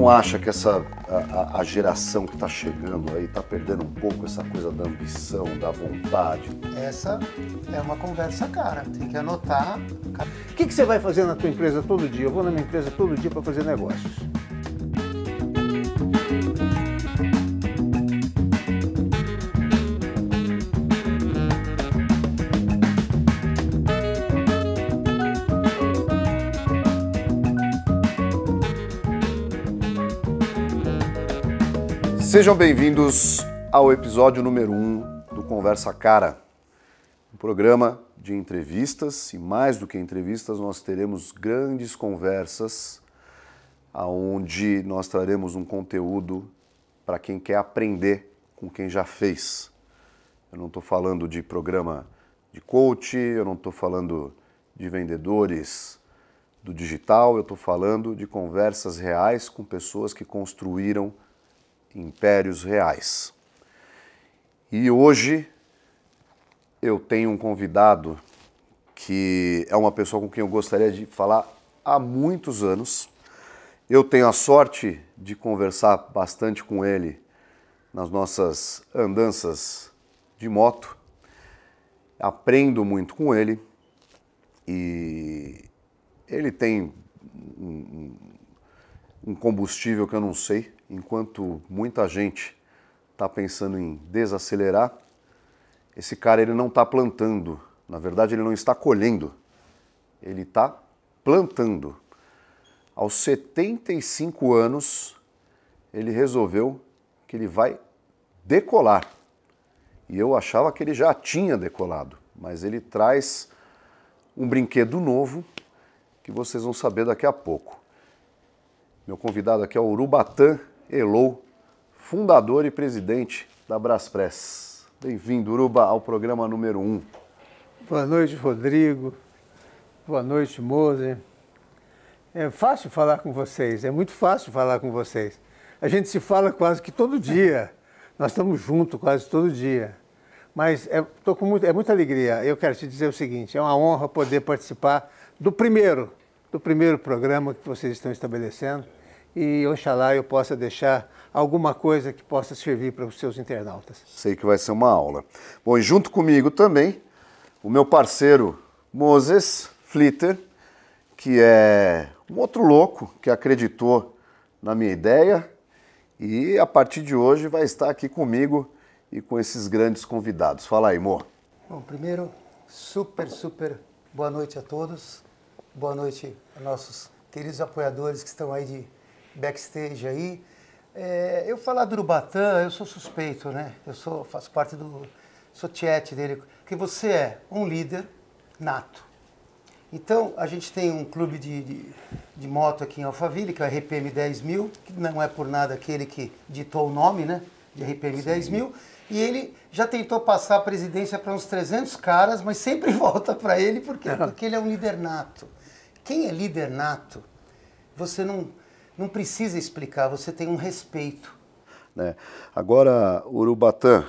não acha que a geração que está chegando aí está perdendo um pouco essa coisa da ambição, da vontade? Essa é uma conversa cara, tem que anotar. O que você vai fazer na tua empresa todo dia? Eu vou na minha empresa todo dia para fazer negócios. Sejam bem-vindos ao episódio número 1 do Conversa Cara, um programa de entrevistas, e mais do que entrevistas, nós teremos grandes conversas onde nós traremos um conteúdo para quem quer aprender com quem já fez. Eu não estou falando de programa de coach, eu não estou falando de vendedores do digital, eu estou falando de conversas reais com pessoas que construíram impérios reais. E hoje eu tenho um convidado que é uma pessoa com quem eu gostaria de falar há muitos anos. Eu tenho a sorte de conversar bastante com ele nas nossas andanças de moto. Aprendo muito com ele e ele tem um combustível que eu não sei. Enquanto muita gente está pensando em desacelerar, esse cara ele não está plantando. Na verdade, ele não está colhendo. Ele está plantando. Aos 75 anos, ele resolveu que ele vai decolar. E eu achava que ele já tinha decolado, mas ele traz um brinquedo novo que vocês vão saber daqui a pouco. Meu convidado aqui é o Urubatã Elou, fundador e presidente da Braspress. Bem-vindo, Uruba, ao programa número 1. Boa noite, Rodrigo. Boa noite, Moser. É fácil falar com vocês, é muito fácil falar com vocês. A gente se fala quase que todo dia. Nós estamos juntos quase todo dia. Mas estou com muita alegria. Eu quero te dizer o seguinte, é uma honra poder participar do primeiro programa que vocês estão estabelecendo. E oxalá eu possa deixar alguma coisa que possa servir para os seus internautas. Sei que vai ser uma aula. Bom, e junto comigo também, o meu parceiro Moses Flitter, que é um outro louco que acreditou na minha ideia e a partir de hoje vai estar aqui comigo e com esses grandes convidados. Fala aí, Mo. Bom, primeiro, super boa noite a todos. Boa noite a nossos queridos apoiadores que estão aí de backstage aí. Eu falar do Urubatã, eu sou suspeito, né? Faço parte sou tiete dele, porque você é um líder nato. Então, a gente tem um clube de moto aqui em Alphaville, que é o RPM 10.000, que não é por nada aquele que ditou o nome, né? De RPM 10.000, e ele já tentou passar a presidência para uns 300 caras, mas sempre volta para ele, porque ele é um líder nato. Quem é líder nato, você não precisa explicar, você tem um respeito. Né? Agora, Urubatã,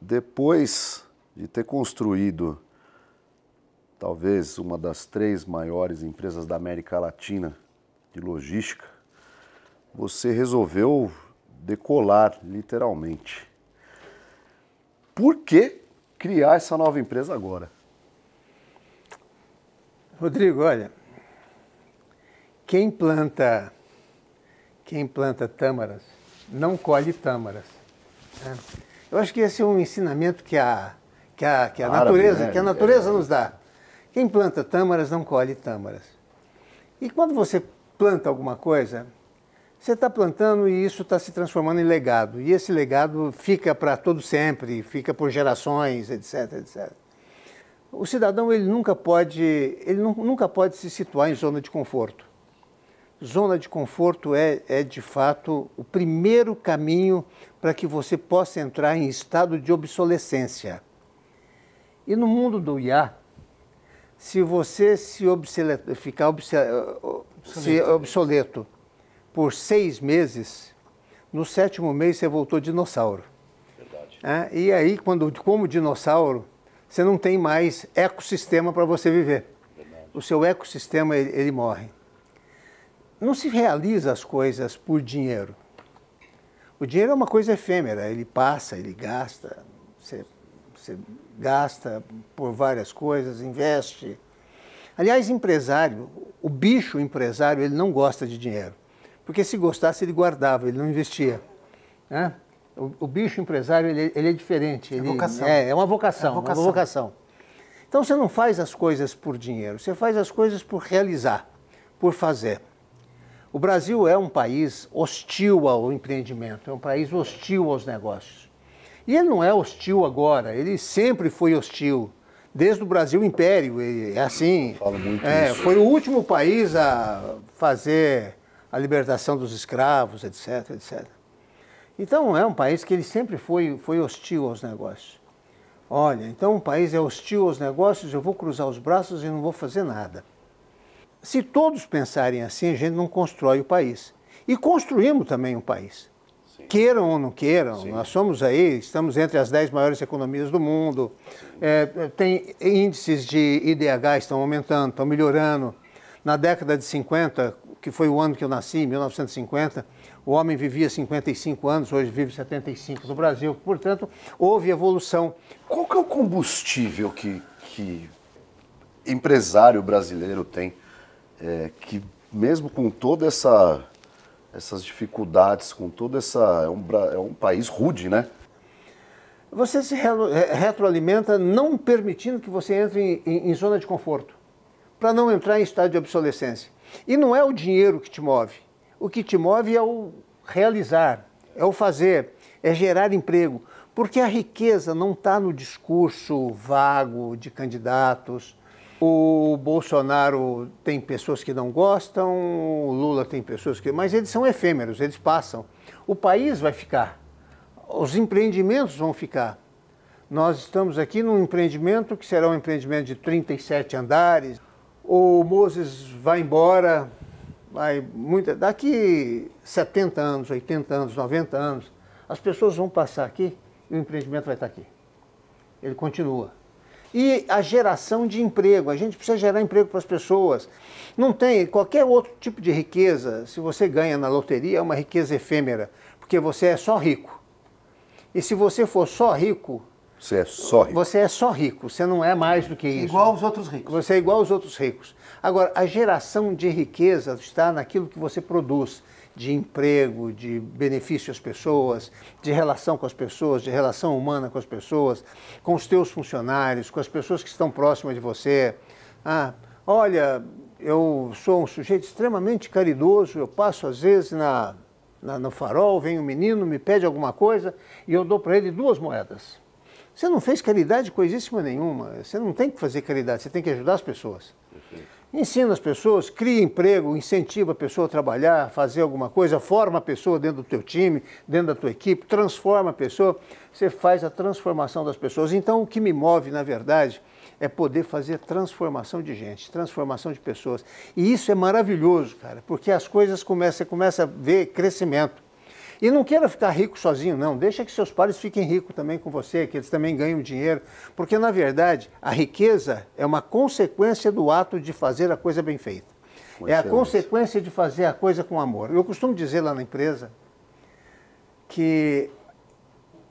depois de ter construído talvez uma das 3 maiores empresas da América Latina de logística, você resolveu decolar, literalmente. Por que criar essa nova empresa agora? Rodrigo, olha, quem planta tâmaras não colhe tâmaras. Né? Eu acho que esse é um ensinamento que a natureza nos dá. Quem planta tâmaras não colhe tâmaras. E quando você planta alguma coisa, você está plantando e isso está se transformando em legado. E esse legado fica para todo sempre, fica por gerações, etc, etc. O cidadão ele nunca pode se situar em zona de conforto. Zona de conforto é de fato o primeiro caminho para que você possa entrar em estado de obsolescência. E no mundo do IA, se você ficar obsoleto por 6 meses, no 7º mês você voltou dinossauro. Verdade. E aí, como dinossauro, você não tem mais ecossistema para você viver. Verdade. O seu ecossistema ele morre. não se realiza as coisas por dinheiro. O dinheiro é uma coisa efêmera, ele passa, ele gasta, você gasta por várias coisas, investe. Aliás, empresário, o bicho empresário, ele não gosta de dinheiro, porque se gostasse ele guardava, ele não investia, né? O bicho empresário, ele é diferente. Ele, vocação. É uma vocação, É vocação. uma vocação. Então você não faz as coisas por dinheiro, você faz as coisas por realizar, por fazer. O Brasil é um país hostil ao empreendimento, é um país hostil aos negócios. E ele não é hostil agora, ele sempre foi hostil. Desde o Brasil Império, é assim. Falo muito isso. Foi o último país a fazer a libertação dos escravos, etc, etc. Então é um país que ele sempre foi hostil aos negócios. Olha, então um país é hostil aos negócios, eu vou cruzar os braços e não vou fazer nada. Se todos pensarem assim, a gente não constrói o país. E construímos também um país. Sim. Queiram ou não queiram, sim, nós somos aí, estamos entre as 10 maiores economias do mundo. Tem índices de IDH estão aumentando, estão melhorando. Na década de 50, que foi o ano que eu nasci, 1950, o homem vivia 55 anos, hoje vive 75 no Brasil. Portanto, houve evolução. Qual que é o combustível que empresário brasileiro tem, que mesmo com todas essas dificuldades, com toda essa... É um país rude, né? Você se retroalimenta não permitindo que você entre em zona de conforto, para não entrar em estado de obsolescência. E não é o dinheiro que te move. O que te move é o realizar, é o fazer, é gerar emprego. Porque a riqueza não está no discurso vago de candidatos. O Bolsonaro tem pessoas que não gostam, o Lula tem pessoas que... Mas eles são efêmeros, eles passam. O país vai ficar, os empreendimentos vão ficar. Nós estamos aqui num empreendimento que será um empreendimento de 37 andares. O Moses vai embora, daqui 70 anos, 80 anos, 90 anos, as pessoas vão passar aqui e o empreendimento vai estar aqui. Ele continua. E a geração de emprego, a gente precisa gerar emprego para as pessoas. Não tem qualquer outro tipo de riqueza, se você ganha na loteria, é uma riqueza efêmera, porque você é só rico. E se você for só rico... Você é só rico. Você é só rico, você não é mais do que isso. Igual aos outros ricos. Você é igual aos outros ricos. Agora, a geração de riqueza está naquilo que você produz, de emprego, de benefício às pessoas, de relação com as pessoas, de relação humana com as pessoas, com os teus funcionários, com as pessoas que estão próximas de você. Olha, eu sou um sujeito extremamente caridoso, eu passo às vezes no farol, vem um menino, me pede alguma coisa e eu dou para ele 2 moedas. Você não fez caridade coisíssima nenhuma, você não tem que fazer caridade, você tem que ajudar as pessoas. Ensina as pessoas, cria emprego, incentiva a pessoa a trabalhar, fazer alguma coisa, forma a pessoa dentro do teu time, dentro da tua equipe, transforma a pessoa, você faz a transformação das pessoas. Então o que me move, na verdade, é poder fazer transformação de gente, transformação de pessoas. E isso é maravilhoso, cara, porque as coisas você começa a ver crescimento. E não queira ficar rico sozinho, não. Deixa que seus pares fiquem ricos também com você, que eles também ganham dinheiro. Porque, na verdade, a riqueza é uma consequência do ato de fazer a coisa bem feita. É a consequência de fazer a coisa com amor. Eu costumo dizer lá na empresa que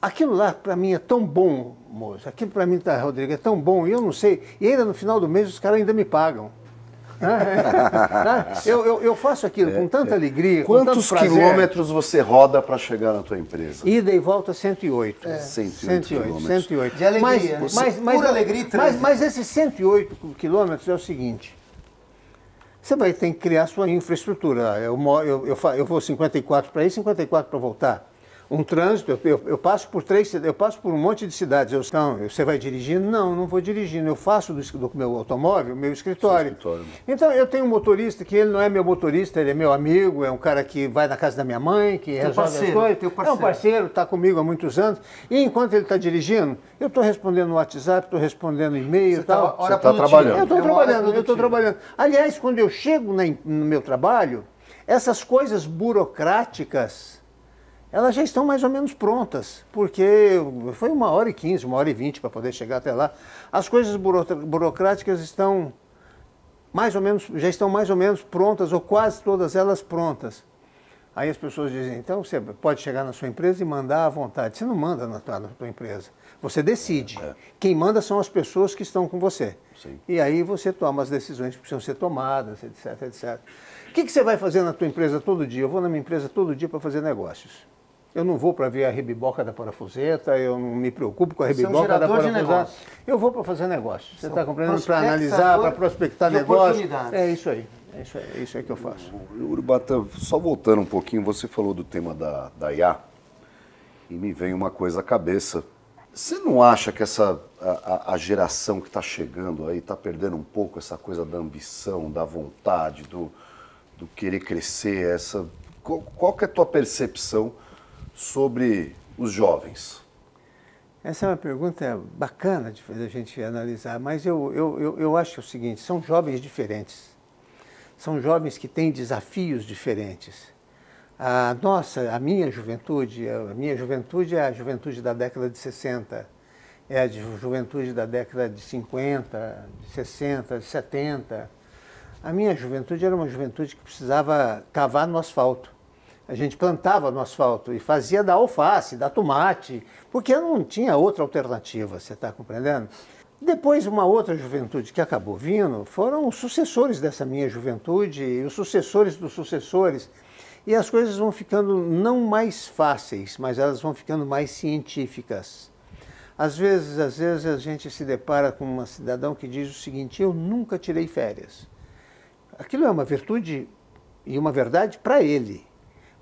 aquilo lá, para mim, é tão bom, moço. Aquilo para mim, Rodrigo, é tão bom. E eu não sei. E ainda no final do mês, os caras ainda me pagam. Eu faço aquilo com tanta alegria, com tanto prazer. Quantos quilômetros você roda para chegar na tua empresa? Ida e volta 108. 108. De alegria, pura alegria e trânsito. Mas esses 108 quilômetros é o seguinte, você vai ter que criar sua infraestrutura. Eu vou 54 para ir, 54 para voltar. Um trânsito, eu passo por um monte de cidades. Então, você vai dirigindo? Não, não vou dirigindo. Eu faço do meu automóvel, meu escritório. Então, eu tenho um motorista que ele não é meu motorista, ele é meu amigo, é um cara que vai na casa da minha mãe, que resolve as coisas. É um parceiro, está comigo há muitos anos. E enquanto ele está dirigindo, eu estou respondendo no WhatsApp, estou respondendo e-mail e tal. Você está trabalhando. Eu estou trabalhando. Aliás, quando eu chego no meu trabalho, essas coisas burocráticas, elas já estão mais ou menos prontas, porque foi 1h15, 1h20 para poder chegar até lá. As coisas burocráticas estão já estão mais ou menos prontas, ou quase todas elas prontas. Aí as pessoas dizem, então você pode chegar na sua empresa e mandar à vontade. Você não manda na tua empresa, você decide. Quem manda são as pessoas que estão com você. Sim. E aí você toma as decisões que precisam ser tomadas, etc, etc. O que você vai fazer na tua empresa todo dia? Eu vou na minha empresa todo dia para fazer negócios. Eu não vou para ver a rebiboca da parafuseta, eu não me preocupo com a rebiboca da parafuseta. Eu vou para fazer negócios. Você está compreendendo? Para analisar, para prospectar negócios. É isso aí. É isso aí que eu faço. Urubatã, só voltando um pouquinho, você falou do tema da IA e me vem uma coisa à cabeça. Você não acha que a geração que está chegando aí está perdendo um pouco essa coisa da ambição, da vontade, do querer crescer? Qual que é a tua percepção sobre os jovens? Essa é uma pergunta bacana de a gente analisar, mas eu acho que é o seguinte, são jovens diferentes. São jovens que têm desafios diferentes. A minha juventude é a juventude da década de 60, é a juventude da década de 50, de 60, de 70. A minha juventude era uma juventude que precisava cavar no asfalto. A gente plantava no asfalto e fazia da alface, da tomate, porque não tinha outra alternativa, você está compreendendo? Depois, uma outra juventude que acabou vindo foram os sucessores dessa minha juventude e os sucessores dos sucessores. E as coisas vão ficando não mais fáceis, mas elas vão ficando mais científicas. Às vezes a gente se depara com um cidadão que diz o seguinte, eu nunca tirei férias. Aquilo é uma virtude e uma verdade para ele,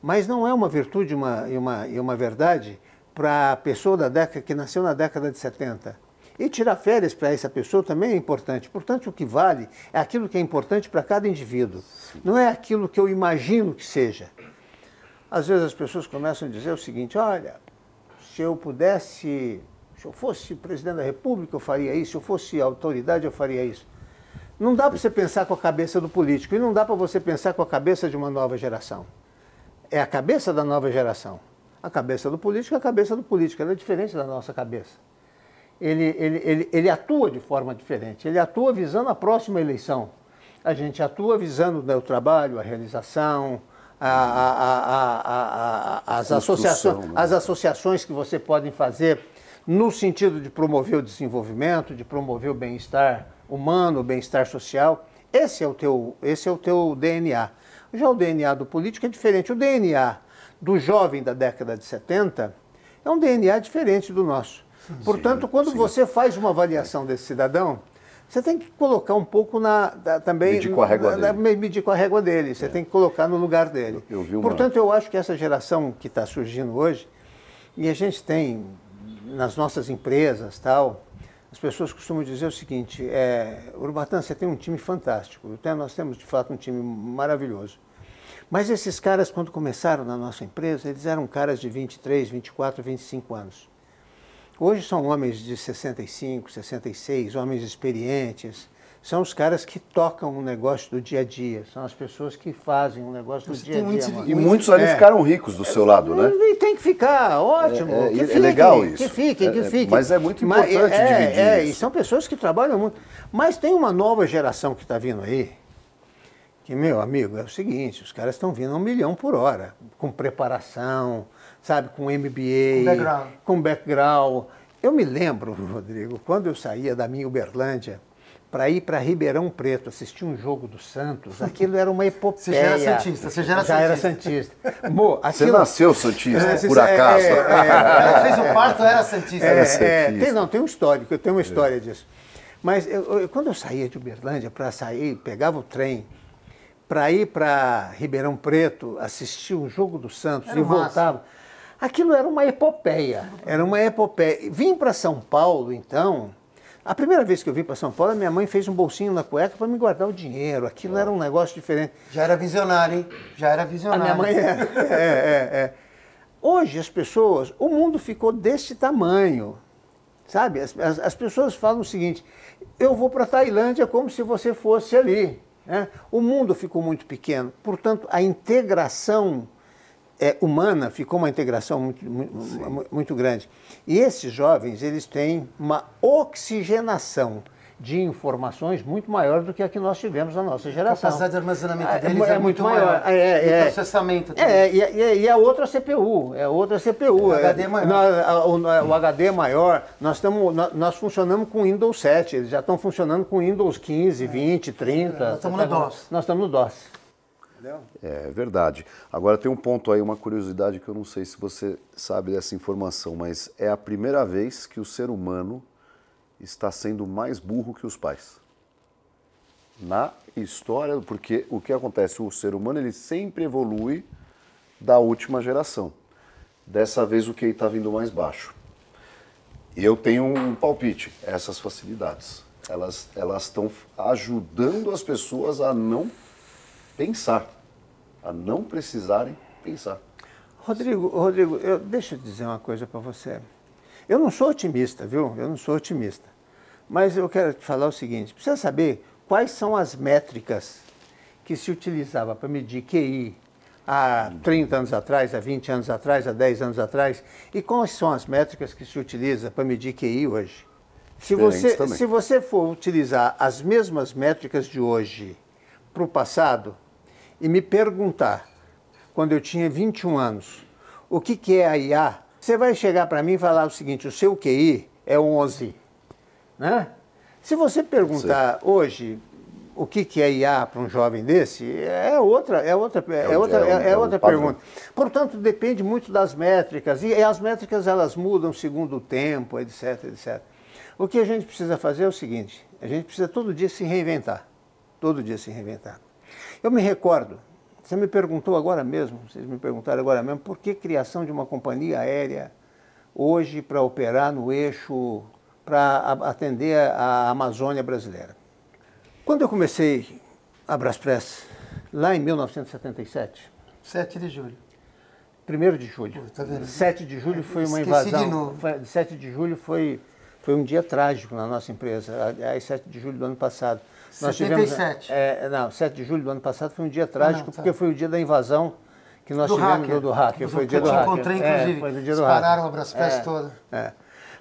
mas não é uma virtude e uma verdade para a pessoa que nasceu na década de 70. E tirar férias para essa pessoa também é importante. Portanto, o que vale é aquilo que é importante para cada indivíduo. Não é aquilo que eu imagino que seja. Às vezes as pessoas começam a dizer o seguinte, olha, se eu fosse presidente da República, eu faria isso, se eu fosse autoridade, eu faria isso. Não dá para você pensar com a cabeça do político e não dá para você pensar com a cabeça de uma nova geração. É a cabeça da nova geração. A cabeça do político é a cabeça do político, ela é diferente da nossa cabeça. Ele atua de forma diferente, ele atua visando a próxima eleição. A gente atua visando o trabalho, a realização, as associações que você pode fazer no sentido de promover o desenvolvimento, de promover o bem-estar humano, o bem-estar social. Esse é o teu DNA. Já o DNA do político é diferente. O DNA do jovem da década de 70 é um DNA diferente do nosso. Portanto, quando você faz uma avaliação desse cidadão, você tem que colocar um pouco também... Medir com a régua dele. Medir com a régua dele, você tem que colocar no lugar dele. Portanto, eu acho que essa geração que está surgindo hoje, e a gente tem nas nossas empresas, as pessoas costumam dizer o seguinte, Urubatã, você tem um time fantástico, nós temos de fato um time maravilhoso. Mas esses caras, quando começaram na nossa empresa, eles eram caras de 23, 24, 25 anos. Hoje são homens de 65, 66, homens experientes. São os caras que tocam o negócio do dia a dia. São as pessoas que fazem o negócio do dia a dia. E muitos ali ficaram ricos do seu lado, né? E tem que ficar, ótimo. É legal isso. Que fiquem. Mas é muito importante dividir isso. E são pessoas que trabalham muito. Mas tem uma nova geração que está vindo aí, que, meu amigo, é o seguinte, os caras estão vindo a 1 milhão por hora, com preparação, sabe, com MBA, com background. Eu me lembro, Rodrigo, quando eu saía da minha Uberlândia para ir para Ribeirão Preto assistir um jogo do Santos, aquilo era uma epopeia. Você já era santista, Já era santista. Você nasceu santista, por acaso? Ela fez o parto, era santista. Tem um histórico, eu tenho uma história disso. Mas quando eu saía de Uberlândia para sair, pegava o trem para ir para Ribeirão Preto, assistir um jogo do Santos e voltava. Aquilo era uma epopeia, Vim para São Paulo, então, a primeira vez que eu vim para São Paulo, a minha mãe fez um bolsinho na cueca para me guardar o dinheiro, aquilo era um negócio diferente. Já era visionário, hein? Já era visionário. A minha mãe Hoje as pessoas, o mundo ficou desse tamanho, sabe? As pessoas falam o seguinte, eu vou para a Tailândia como se você fosse ali. Né? O mundo ficou muito pequeno, portanto, a integração humana ficou uma integração muito grande. E esses jovens, eles têm uma oxigenação de informações muito maior do que a que nós tivemos na nossa A geração. capacidade de armazenamento deles é muito maior. maior. E processamento também. E é outra CPU, O HD é maior. O HD é maior. Nós funcionamos com Windows 7, eles já estão funcionando com Windows 15, 20, 30. Nós estamos no DOS. Nós estamos no DOS. Entendeu? É verdade. Agora tem um ponto aí, uma curiosidade que eu não sei se você sabe dessa informação, mas é a primeira vez que o ser humano está sendo mais burro que os pais. Na história, porque o que acontece? O ser humano ele sempre evolui da última geração. Dessa vez o QI está vindo mais baixo. E eu tenho um palpite, essas facilidades. Elas estão ajudando as pessoas a não pensar, a não precisarem pensar. Rodrigo, deixa eu dizer uma coisa para você. Eu não sou otimista, viu? Eu não sou otimista. Mas eu quero te falar o seguinte, precisa saber quais são as métricas que se utilizava para medir QI há 30 anos atrás, há 20 anos atrás, há 10 anos atrás, e quais são as métricas que se utiliza para medir QI hoje. Se você for utilizar as mesmas métricas de hoje para o passado e me perguntar, quando eu tinha 21 anos, o que é a IA, você vai chegar para mim e falar o seguinte, o seu QI é 11. Né? Se você perguntar hoje o que é IA para um jovem desse, é outra pergunta. Portanto, depende muito das métricas, e as métricas elas mudam segundo o tempo, etc, etc. O que a gente precisa fazer é o seguinte, a gente precisa todo dia se reinventar, todo dia se reinventar. Eu me recordo, você me perguntou agora mesmo, vocês me perguntaram agora mesmo, por que criação de uma companhia aérea hoje para operar no eixo, para atender a Amazônia brasileira. Quando eu comecei a Braspress, lá em 1977... 7 de julho. 1º de julho. Pô, tá vendo? 7 de julho foi uma Esqueci invasão. de novo. 7 de julho foi um dia trágico na nossa empresa. Aliás, 7 de julho do ano passado. 77. 7 de julho do ano passado foi um dia trágico, tá. porque foi o dia da invasão que nós tivemos do hacker. Foi o dia do hacker. Eu te encontrei, inclusive. Foi no dia do Dispararam hacker. a Braspress toda.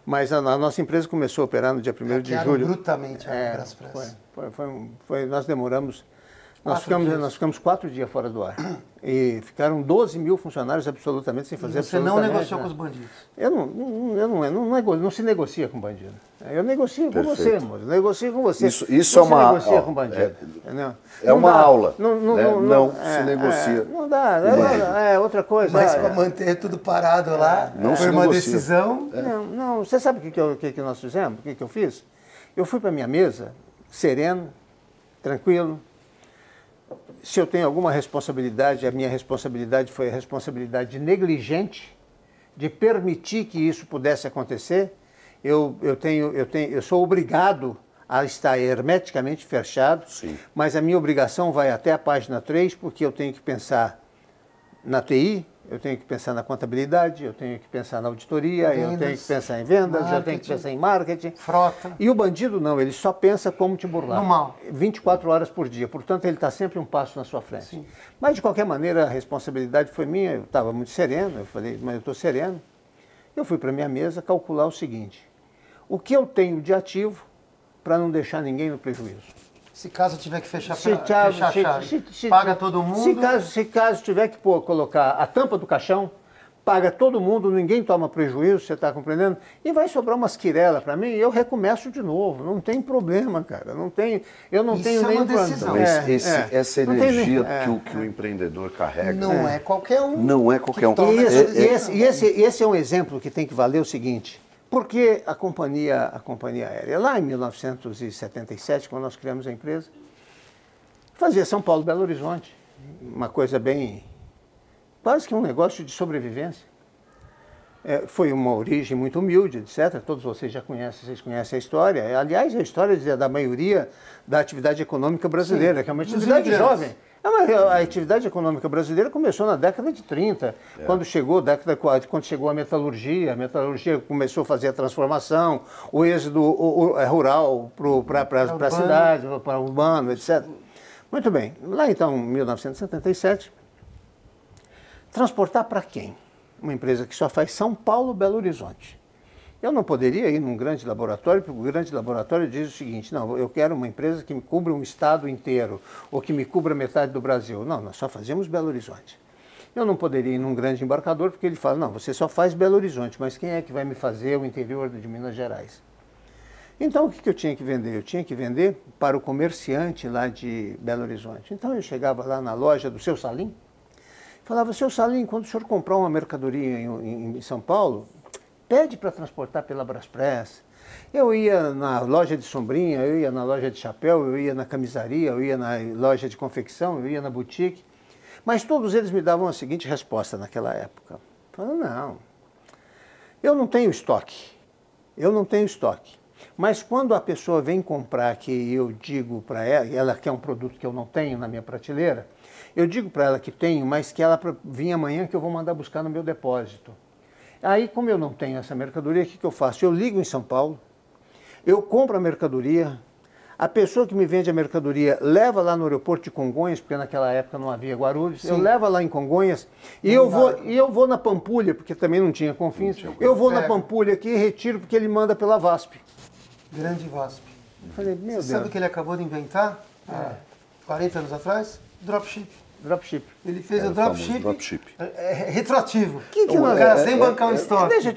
Mas a nossa empresa começou a operar no dia 1º de julho. Brutamente a Braspress. Nós demoramos... Nós ficamos 4 dias fora do ar. E ficaram 12 mil funcionários absolutamente sem fazer absolutamente nada. Você não negociou com os bandidos? Não se negocia com bandido. Eu negocio com você, moço. Negocio com você. Isso é uma... negocia com bandido. É uma aula. Não se negocia. Não dá. É outra coisa. Mas para manter tudo parado lá, foi uma decisão... Não, você sabe o que nós fizemos? O que eu fiz? Eu fui para minha mesa, sereno, tranquilo. Se eu tenho alguma responsabilidade, a minha responsabilidade foi a responsabilidade negligente de permitir que isso pudesse acontecer. Eu sou obrigado a estar hermeticamente fechado, sim, mas a minha obrigação vai até a página 3, porque eu tenho que pensar na TI, eu tenho que pensar na contabilidade, eu tenho que pensar na auditoria, vendas, eu tenho que pensar em vendas, eu tenho que pensar em marketing. Frota. E o bandido não, ele só pensa como te burlar. No mal. 24 horas por dia, portanto ele está sempre um passo na sua frente. Sim. Mas de qualquer maneira a responsabilidade foi minha, eu estava muito sereno, eu falei, mas eu estou sereno. Eu fui para minha mesa calcular o seguinte, o que eu tenho de ativo para não deixar ninguém no prejuízo. Se caso tiver que fechar a chave, paga todo mundo? Se caso tiver que colocar a tampa do caixão, paga todo mundo, ninguém toma prejuízo, você está compreendendo? E vai sobrar umas quirelas para mim e eu recomeço de novo, não tem problema, cara. Eu não tenho nenhum decisão. Essa energia que o empreendedor carrega... Não é qualquer um. Não é qualquer um. E esse é um exemplo que tem que valer o seguinte... Porque a companhia aérea, lá em 1977, quando nós criamos a empresa, fazia São Paulo, Belo Horizonte, uma coisa bem, quase que um negócio de sobrevivência. Foi uma origem muito humilde, etc. Todos vocês conhecem a história. Aliás, a história da maioria da atividade econômica brasileira, sim, que é uma atividade jovem. A atividade econômica brasileira começou na década de 30, quando chegou a metalurgia começou a fazer a transformação, o êxodo rural para a cidade, para o urbano, etc. Muito bem, lá então, em 1977, transportar para quem? Uma empresa que só faz São Paulo, Belo Horizonte. Eu não poderia ir num grande laboratório, porque o grande laboratório diz o seguinte, não, eu quero uma empresa que me cubra um estado inteiro, ou que me cubra metade do Brasil. Não, nós só fazemos Belo Horizonte. Eu não poderia ir num grande embarcador, porque ele fala, não, você só faz Belo Horizonte, mas quem é que vai me fazer o interior de Minas Gerais? Então, o que eu tinha que vender? Eu tinha que vender para o comerciante lá de Belo Horizonte. Então, eu chegava lá na loja do Seu Salim, falava, Seu Salim, quando o senhor comprar uma mercadoria em São Paulo, pede para transportar pela Braspress. Eu ia na loja de sombrinha, eu ia na loja de chapéu, eu ia na camisaria, eu ia na loja de confecção, eu ia na boutique. Mas todos eles me davam a seguinte resposta naquela época. Falaram, não, eu não tenho estoque, eu não tenho estoque. Mas quando a pessoa vem comprar que eu digo para ela quer um produto que eu não tenho na minha prateleira, eu digo para ela que tenho, mas que ela vir amanhã que eu vou mandar buscar no meu depósito. Aí, como eu não tenho essa mercadoria, o que eu faço? Eu ligo em São Paulo, eu compro a mercadoria, a pessoa que me vende a mercadoria leva lá no aeroporto de Congonhas, porque naquela época não havia Guarulhos, Sim. Eu levo lá em Congonhas e eu vou na Pampulha, porque também não tinha Confins, eu vou na Pampulha aqui e retiro porque ele manda pela VASP. Grande VASP. Eu falei, meu Deus. Sabe o que ele acabou de inventar? 40 anos atrás? Dropship. Dropship. Ele fez o dropship retroativo. Sem bancar um estoque. Deixa eu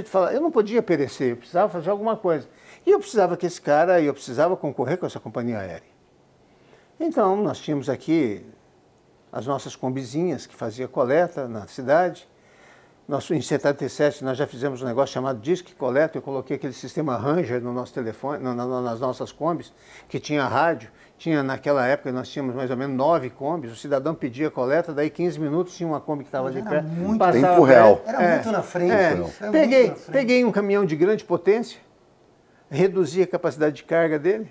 te falar, eu não podia perecer, eu precisava fazer alguma coisa. E eu precisava que esse cara, eu precisava concorrer com essa companhia aérea. Então, nós tínhamos aqui as nossas combizinhas que fazia coleta na cidade. Em 77 nós já fizemos um negócio chamado Disque Coleta, eu coloquei aquele sistema Ranger no nosso telefone, nas nossas combis, que tinha rádio. Naquela época nós tínhamos mais ou menos 9 combis, o cidadão pedia coleta, daí 15 minutos tinha uma Kombi que estava de pé. Tempo real. Era muito na frente. Peguei um caminhão de grande potência, reduzi a capacidade de carga dele,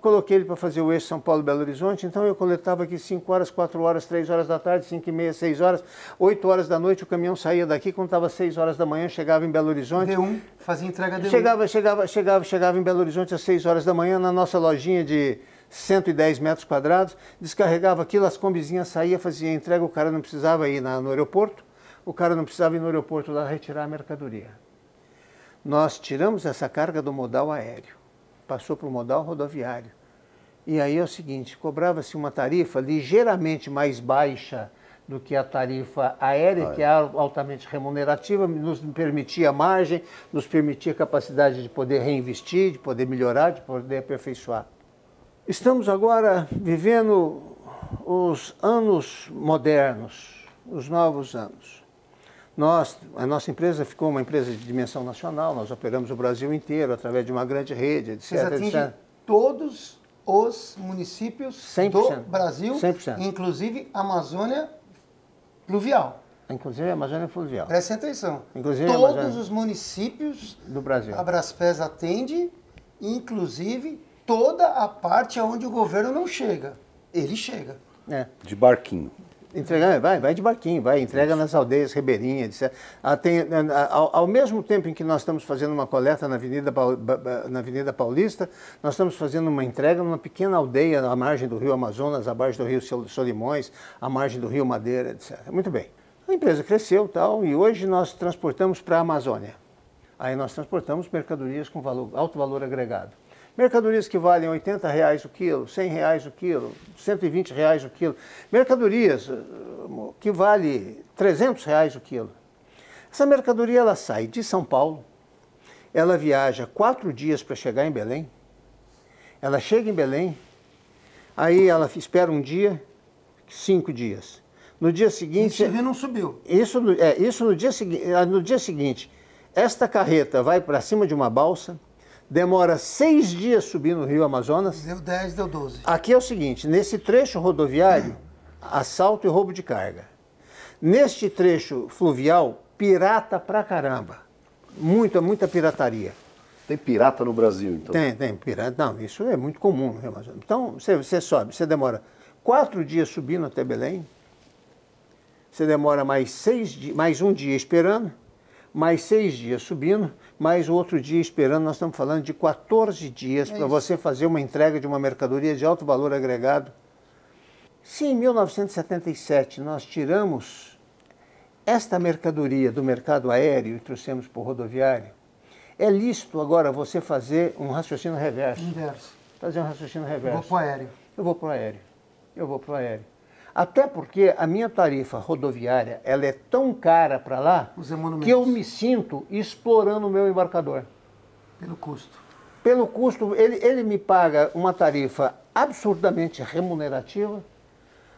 coloquei ele para fazer o eixo São Paulo-Belo Horizonte, então eu coletava aqui 5 horas, 4 horas, 3 horas da tarde, 5h30, 6 horas, 8 horas da noite o caminhão saía daqui, quando estava 6 horas da manhã, chegava em Belo Horizonte. D1, fazia entrega D1. Chegava em Belo Horizonte às 6 horas da manhã, na nossa lojinha de 110 metros quadrados, descarregava aquilo, as combizinhas saíam, fazia a entrega, o cara não precisava ir no aeroporto, o cara não precisava ir no aeroporto lá retirar a mercadoria. Nós tiramos essa carga do modal aéreo, passou para o modal rodoviário. E aí é o seguinte, cobrava-se uma tarifa ligeiramente mais baixa do que a tarifa aérea, que é altamente remunerativa, nos permitia margem, nos permitia capacidade de poder reinvestir, de poder melhorar, de poder aperfeiçoar. Estamos agora vivendo os anos modernos, os novos anos. A nossa empresa ficou uma empresa de dimensão nacional, nós operamos o Brasil inteiro através de uma grande rede, etc. Vocês atingem todos os municípios 100%, do Brasil, 100%. Inclusive a Amazônia Pluvial. Inclusive a Amazônia Fluvial. Prestem atenção. Inclusive todos os municípios do Brasil. A Braspress atende, inclusive toda a parte onde o governo não chega. Ele chega. De barquinho. Vai de barquinho, entrega nas aldeias ribeirinhas, etc. Ao mesmo tempo em que nós estamos fazendo uma coleta na Avenida Paulista, nós estamos fazendo uma entrega numa pequena aldeia à margem do rio Amazonas, à margem do rio Solimões, à margem do rio Madeira, etc. Muito bem. A empresa cresceu e hoje nós transportamos para a Amazônia. Aí nós transportamos mercadorias com alto valor agregado. Mercadorias que valem R$80 o quilo, R$100 o quilo, R$120 o quilo. Mercadorias que valem R$300 o quilo. Essa mercadoria ela sai de São Paulo, ela viaja 4 dias para chegar em Belém, ela chega em Belém, aí ela espera um dia, 5 dias. No dia seguinte... Isso não subiu. Isso no dia seguinte, esta carreta vai para cima de uma balsa, demora 6 dias subir no rio Amazonas. Deu 10, deu 12. Aqui é o seguinte, nesse trecho rodoviário, assalto e roubo de carga. Neste trecho fluvial, pirata pra caramba. Muita pirataria. Tem pirata no Brasil, então? Tem pirata. Não, isso é muito comum no rio Amazonas. Então, você sobe, você demora 4 dias subindo até Belém, você demora mais um dia esperando, mais 6 dias subindo, mais o outro dia esperando. Nós estamos falando de 14 dias para você fazer uma entrega de uma mercadoria de alto valor agregado. Se em 1977 nós tiramos esta mercadoria do mercado aéreo e trouxemos para o rodoviário, é lícito agora você fazer um raciocínio reverso. Inverso. Fazer um raciocínio reverso. Vou para o aéreo. Eu vou para o aéreo. Eu vou para o aéreo. Até porque a minha tarifa rodoviária, ela é tão cara para lá, Os emolumentos. que eu me sinto explorando o meu embarcador. Pelo custo. Pelo custo, ele me paga uma tarifa absurdamente remunerativa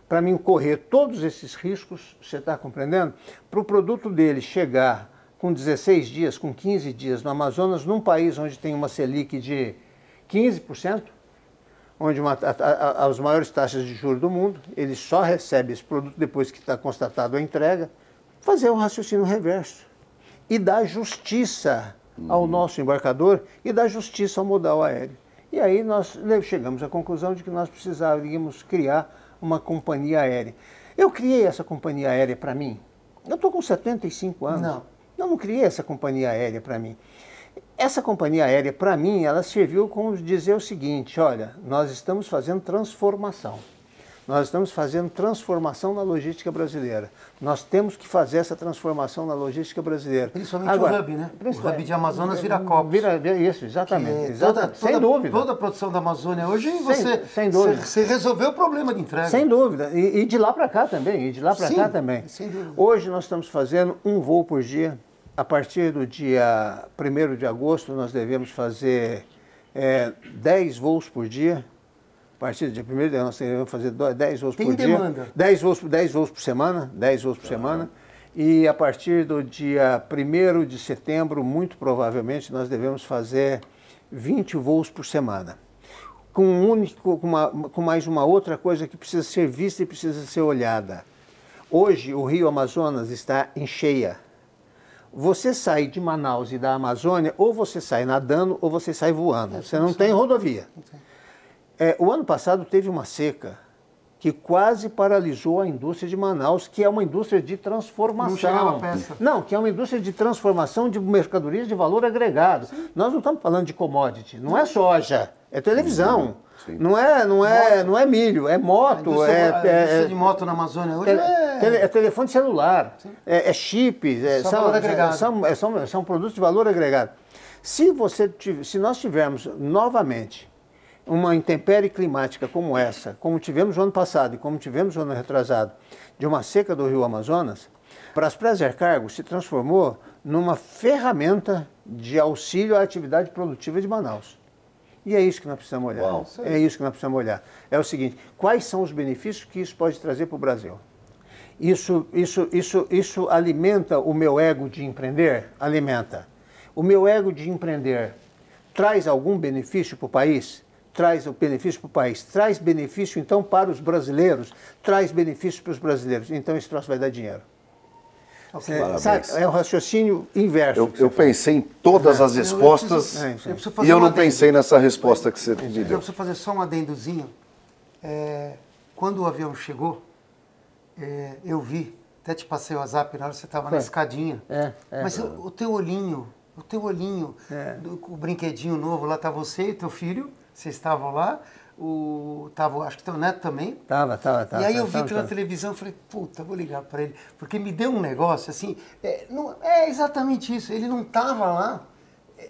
para mim correr todos esses riscos, você está compreendendo? Para o produto dele chegar com 16 dias, com 15 dias no Amazonas, num país onde tem uma Selic de 15%, onde as maiores taxas de juros do mundo, ele só recebe esse produto depois que está constatado a entrega, fazer um raciocínio reverso e dar justiça ao nosso embarcador e dar justiça ao modal aéreo. E aí nós chegamos à conclusão de que nós precisaríamos criar uma companhia aérea. Eu criei essa companhia aérea para mim. Eu estou com 75 anos. Não. Eu não criei essa companhia aérea para mim. Essa companhia aérea, para mim, ela serviu como dizer o seguinte, olha, nós estamos fazendo transformação. Nós estamos fazendo transformação na logística brasileira. Nós temos que fazer essa transformação na logística brasileira. Principalmente o hub, né? O hub de Amazonas vira Copos. Isso, exatamente. Sem dúvida. Toda a produção da Amazônia hoje, sem dúvida. Você resolveu o problema de entrega. Sem dúvida. E de lá para cá também. Sem dúvida. Hoje nós estamos fazendo um voo por dia. A partir do dia 1º de agosto, nós devemos fazer 10 voos por dia. A partir do dia 1º de agosto, nós devemos fazer 10 voos por dia. Tem demanda. 10 voos por semana. 10 voos por semana. E a partir do dia 1º de setembro, muito provavelmente, nós devemos fazer 20 voos por semana. Com mais uma outra coisa que precisa ser vista e precisa ser olhada. Hoje, o Rio Amazonas está em cheia. Você sai de Manaus e da Amazônia, ou você sai nadando, ou você sai voando. Você não tem rodovia. O ano passado teve uma seca que quase paralisou a indústria de Manaus, que é uma indústria de transformação. Não chegava peça. Não, que é uma indústria de transformação de mercadorias de valor agregado. Sim. Nós não estamos falando de commodity, não é soja, é televisão. Sim. Não é milho, é moto. A indústria de moto na Amazônia hoje é telefone celular, é chips, são produtos de valor agregado. Se nós tivermos novamente uma intempérie climática como essa, como tivemos no ano passado e como tivemos no ano retrasado, de uma seca do Rio Amazonas, para as Prazer Cargo se transformou numa ferramenta de auxílio à atividade produtiva de Manaus. E é isso que nós precisamos olhar. Uau. É isso que nós precisamos olhar. É o seguinte, quais são os benefícios que isso pode trazer para o Brasil? Isso alimenta o meu ego de empreender? Alimenta. O meu ego de empreender traz algum benefício para o país? Traz o benefício para o país. Traz benefício, então, para os brasileiros? Traz benefício para os brasileiros. Então, esse troço vai dar dinheiro. Sabe, é um raciocínio inverso. Eu pensei em todas as respostas e eu não pensei nessa resposta que você me deu. Eu preciso fazer só um adendozinho. Quando o avião chegou, eu vi, até te passei o WhatsApp na hora que você estava na escadinha. Mas o teu olhinho, o brinquedinho novo, lá está você e teu filho, vocês estavam lá. Acho que teu neto também. Tava. E aí eu vi pela televisão e falei, puta, vou ligar para ele. Porque me deu um negócio assim, não é exatamente isso. Ele não estava lá,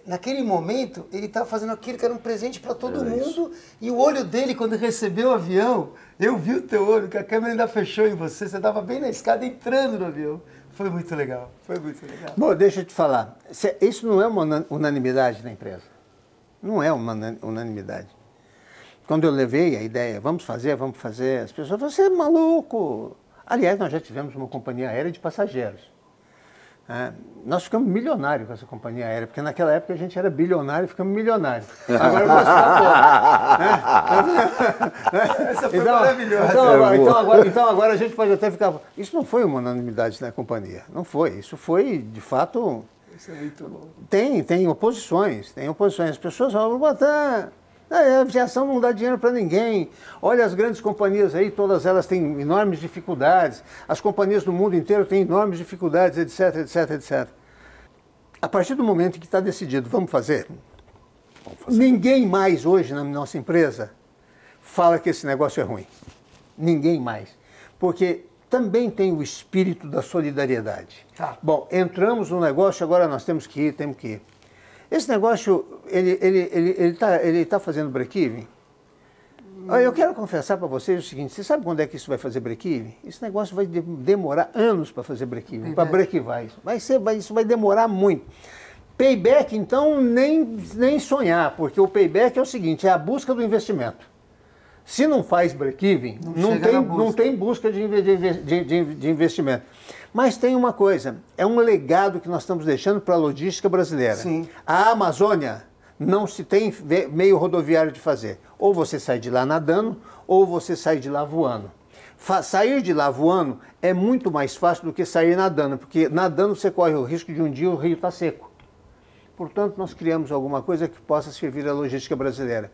naquele momento, ele estava fazendo aquilo que era um presente para todo mundo. E o olho dele, quando recebeu o avião, eu vi o teu olho, que a câmera ainda fechou em você. Você estava bem na escada entrando no avião. Foi muito legal. Bom, deixa eu te falar. Isso não é uma unanimidade na empresa. Não é uma unanimidade. Quando eu levei a ideia, vamos fazer, as pessoas falaram, você é maluco. Aliás, nós já tivemos uma companhia aérea de passageiros. Nós ficamos milionários com essa companhia aérea, porque naquela época a gente era bilionário e ficamos milionários. Agora vamos ficar Essa foi maravilhosa. Então agora a gente pode até ficar... Isso não foi uma unanimidade na companhia, não foi. Isso foi, de fato... Isso é muito bom. Tem oposições. As pessoas vão botar... A aviação não dá dinheiro para ninguém. Olha as grandes companhias aí, todas elas têm enormes dificuldades. As companhias do mundo inteiro têm enormes dificuldades, etc. A partir do momento que está decidido, vamos fazer. Ninguém mais hoje na nossa empresa fala que esse negócio é ruim. Ninguém mais. Porque também tem o espírito da solidariedade. Tá. Bom, entramos no negócio, agora nós temos que ir. Esse negócio, ele tá fazendo break-even? Eu quero confessar para vocês o seguinte, você sabe quando é que isso vai fazer break-even? Esse negócio vai demorar anos para fazer break-even, para break-even. Isso vai demorar muito. Payback, então, nem sonhar, porque o payback é o seguinte, é a busca do investimento. Se não faz break-even, não tem busca de investimento. Mas tem uma coisa, é um legado que nós estamos deixando para a logística brasileira. Sim. A Amazônia não se tem meio rodoviário de fazer. Ou você sai de lá nadando, ou você sai de lá voando. Sair de lá voando é muito mais fácil do que sair nadando, porque nadando você corre o risco de um dia o rio estar seco. Portanto, nós criamos alguma coisa que possa servir à logística brasileira.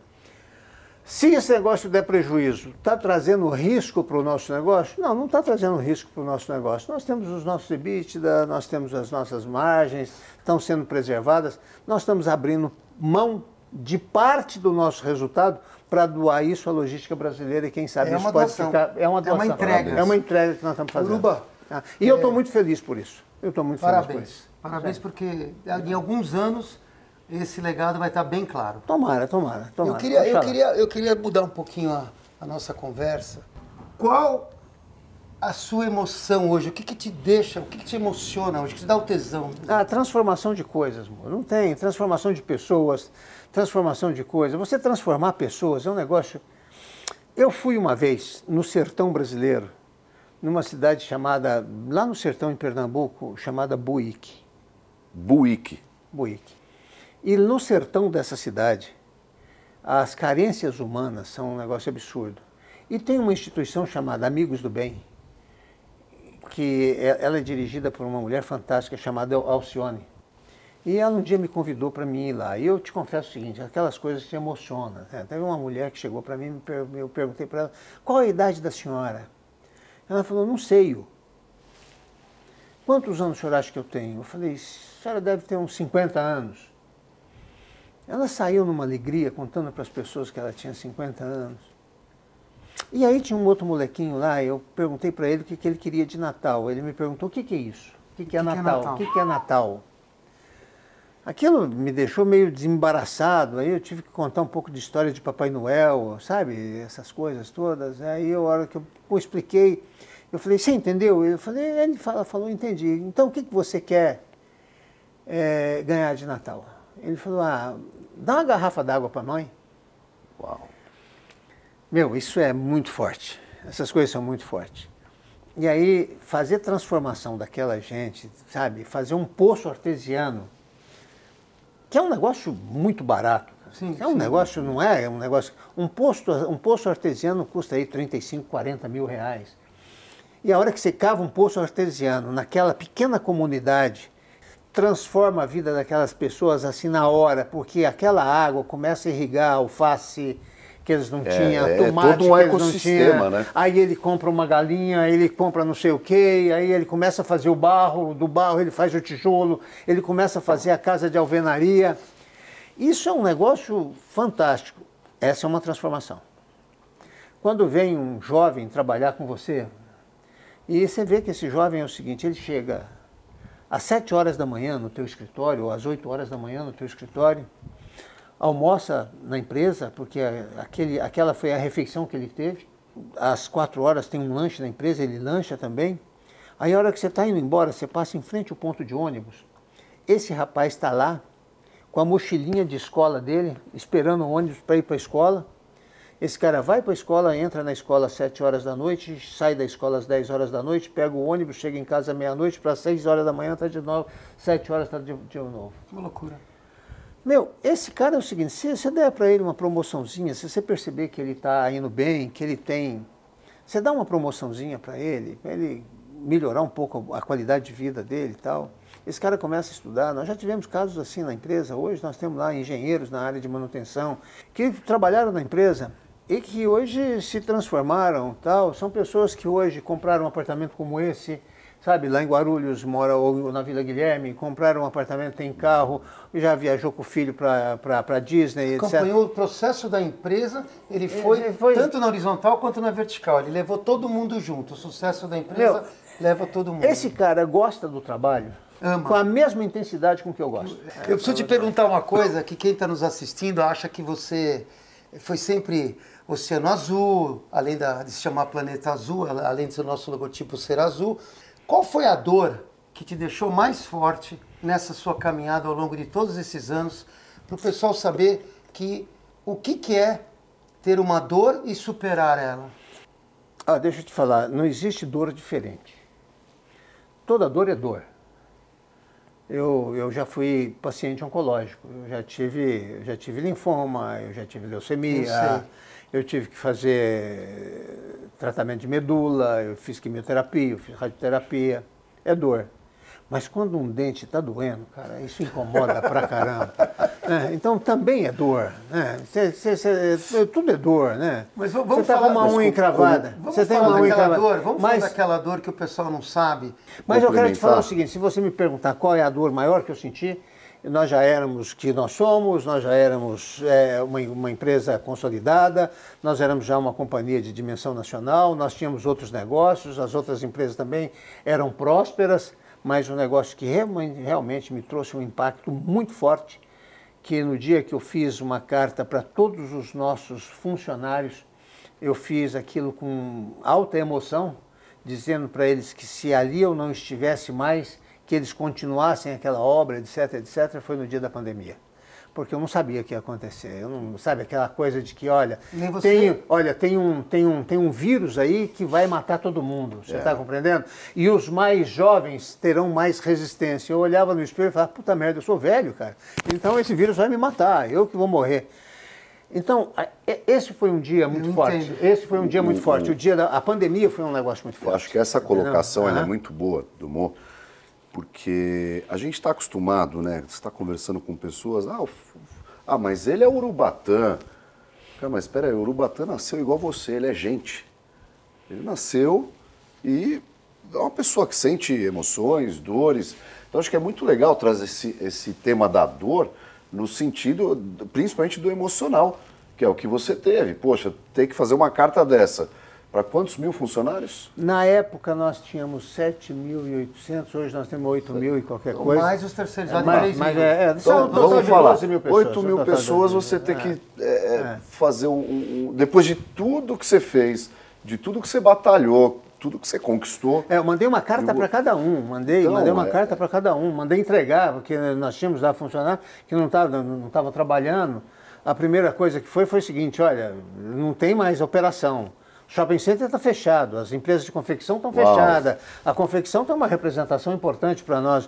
Se esse negócio der prejuízo, está trazendo risco para o nosso negócio? Não está trazendo risco para o nosso negócio. Nós temos os nossos EBITDA, nós temos as nossas margens, estão sendo preservadas. Nós estamos abrindo mão de parte do nosso resultado para doar isso à logística brasileira e quem sabe isso pode ficar... É uma doação. É uma entrega que nós estamos fazendo. Uruba, E eu estou muito feliz por isso. Eu estou muito feliz por isso. Parabéns, porque em alguns anos esse legado vai estar bem claro. Tomara. Eu queria mudar um pouquinho a nossa conversa. Qual a sua emoção hoje? O que te deixa, o que te emociona hoje? O que te dá o tesão? A transformação de coisas, amor. Não tem. Transformação de pessoas, transformação de coisas. Você transformar pessoas é um negócio... Eu fui uma vez no sertão brasileiro, numa cidade chamada, lá no sertão em Pernambuco, chamada Buíque. Buíque. E no sertão dessa cidade, as carências humanas são um negócio absurdo. E tem uma instituição chamada Amigos do Bem, que ela é dirigida por uma mulher fantástica chamada Alcione. E ela um dia me convidou para mim ir lá. E eu te confesso o seguinte, aquelas coisas que te emocionam. Né? Teve uma mulher que chegou para mim, eu perguntei para ela, qual a idade da senhora? Ela falou, não sei. Quantos anos o senhor acha que eu tenho? Eu falei, a senhora deve ter uns 50 anos. Ela saiu numa alegria, contando para as pessoas que ela tinha 50 anos. E aí tinha um outro molequinho lá, eu perguntei para ele o que ele queria de Natal. Ele me perguntou, o que é isso? O que é Natal? O que é Natal? Aquilo me deixou meio desembaraçado, aí eu tive que contar um pouco de história de Papai Noel, sabe? Essas coisas todas. Aí a hora que eu expliquei, eu falei, você entendeu? Ele falou, entendi. Então o que você quer ganhar de Natal? Ele falou, dá uma garrafa d'água para nós. Uau. Meu, isso é muito forte. Essas coisas são muito fortes. E aí, fazer transformação daquela gente, sabe? Fazer um poço artesiano, que é um negócio muito barato. Sim, é um negócio, não é? Um negócio. Um poço artesiano custa aí 35, 40 mil reais. E a hora que você cava um poço artesiano naquela pequena comunidade, transforma a vida daquelas pessoas assim na hora, porque aquela água começa a irrigar a alface que eles não tinham, tomate todo um que eles não ecossistema, tinham. né? Aí ele compra uma galinha, aí ele compra não sei o quê, aí ele começa a fazer o barro, do barro ele faz o tijolo, ele começa a fazer a casa de alvenaria. Isso é um negócio fantástico. Essa é uma transformação. Quando vem um jovem trabalhar com você, e você vê que esse jovem é o seguinte, ele chega às 7 horas da manhã no teu escritório, ou às 8 horas da manhã no teu escritório, almoça na empresa, porque aquela foi a refeição que ele teve. Às 4 horas tem um lanche na empresa, ele lancha também. Aí a hora que você está indo embora, você passa em frente ao ponto de ônibus. Esse rapaz está lá, com a mochilinha de escola dele, esperando o ônibus para ir para a escola. Esse cara vai para a escola, entra na escola às 7 horas da noite, sai da escola às 10 horas da noite, pega o ônibus, chega em casa à meia-noite, para 6 horas da manhã está de novo, 7 horas está de novo. Que loucura. Meu, esse cara é o seguinte, se você der para ele uma promoçãozinha, se você perceber que ele está indo bem, que ele tem... Você dá uma promoçãozinha para ele melhorar um pouco a qualidade de vida dele e tal. Esse cara começa a estudar. Nós já tivemos casos assim na empresa. Hoje nós temos lá engenheiros na área de manutenção que trabalharam na empresa e que hoje se transformaram, tal. São pessoas que hoje compraram um apartamento como esse, sabe, lá em Guarulhos, mora ou na Vila Guilherme, compraram um apartamento, tem carro, já viajou com o filho para Disney, etc. Acompanhou o processo da empresa, ele foi tanto na horizontal quanto na vertical, ele levou todo mundo junto, o sucesso da empresa leva todo mundo. Esse cara gosta do trabalho com a mesma intensidade com que eu gosto. Eu preciso te perguntar uma coisa, que quem está nos assistindo acha que você foi sempre Oceano Azul, além de se chamar Planeta Azul, além de ser o nosso logotipo ser azul. Qual foi a dor que te deixou mais forte nessa sua caminhada ao longo de todos esses anos, para o pessoal saber o que é ter uma dor e superar ela? Deixa eu te falar, não existe dor diferente. Toda dor é dor. Eu já fui paciente oncológico, eu já tive linfoma, eu já tive leucemia, eu tive que fazer tratamento de medula, eu fiz quimioterapia, eu fiz radioterapia, é dor. Mas quando um dente está doendo, cara, isso incomoda pra caramba. Né? Então também é dor, né? Tudo é dor, né? Mas vamos você está com uma unha encravada. Você tem uma unha encravada. Vamos falar daquela dor que o pessoal não sabe. Mas eu quero te falar o seguinte, se você me perguntar qual é a dor maior que eu senti, nós já éramos uma empresa consolidada, nós éramos já uma companhia de dimensão nacional, nós tínhamos outros negócios, as outras empresas também eram prósperas, mas um negócio que realmente me trouxe um impacto muito forte, que no dia que eu fiz uma carta para todos os nossos funcionários, eu fiz aquilo com alta emoção, dizendo para eles que se ali eu não estivesse mais, que eles continuassem aquela obra, etc, etc, foi no dia da pandemia. Porque eu não sabia o que ia acontecer. Eu não, sabe, aquela coisa de que, olha, tem um vírus aí que vai matar todo mundo. Você está compreendendo? E os mais jovens terão mais resistência. Eu olhava no espelho e falava, puta merda, eu sou velho, cara. Então esse vírus vai me matar, eu que vou morrer. Então, esse foi um dia muito forte. Esse foi um dia muito forte. A pandemia foi um negócio muito forte. Eu acho que essa colocação ela é muito boa, Dumont. Porque a gente está acostumado, né? Você está conversando com pessoas, mas ele é Urubatã. Cara, mas espera aí, o Urubatã nasceu igual você, ele é gente. Ele nasceu e é uma pessoa que sente emoções, dores. Então acho que é muito legal trazer esse tema da dor no sentido, principalmente do emocional, que é o que você teve. Poxa, tem que fazer uma carta dessa. Para quantos mil funcionários? Na época nós tínhamos 7.800, hoje nós temos 8.000 e qualquer coisa. Mais os terceirizados de 3 mil. Então, vamos falar, 12 mil pessoas. 8 mil pessoas você tem que fazer depois de tudo que você fez, de tudo que você batalhou, tudo que você conquistou. Eu mandei uma carta para cada um, mandei uma carta para cada um, mandei entregar, porque nós tínhamos lá funcionário que não estavam trabalhando. A primeira coisa que foi o seguinte, olha, não tem mais operação. O shopping center está fechado, as empresas de confecção estão fechadas, a confecção tem uma representação importante para nós,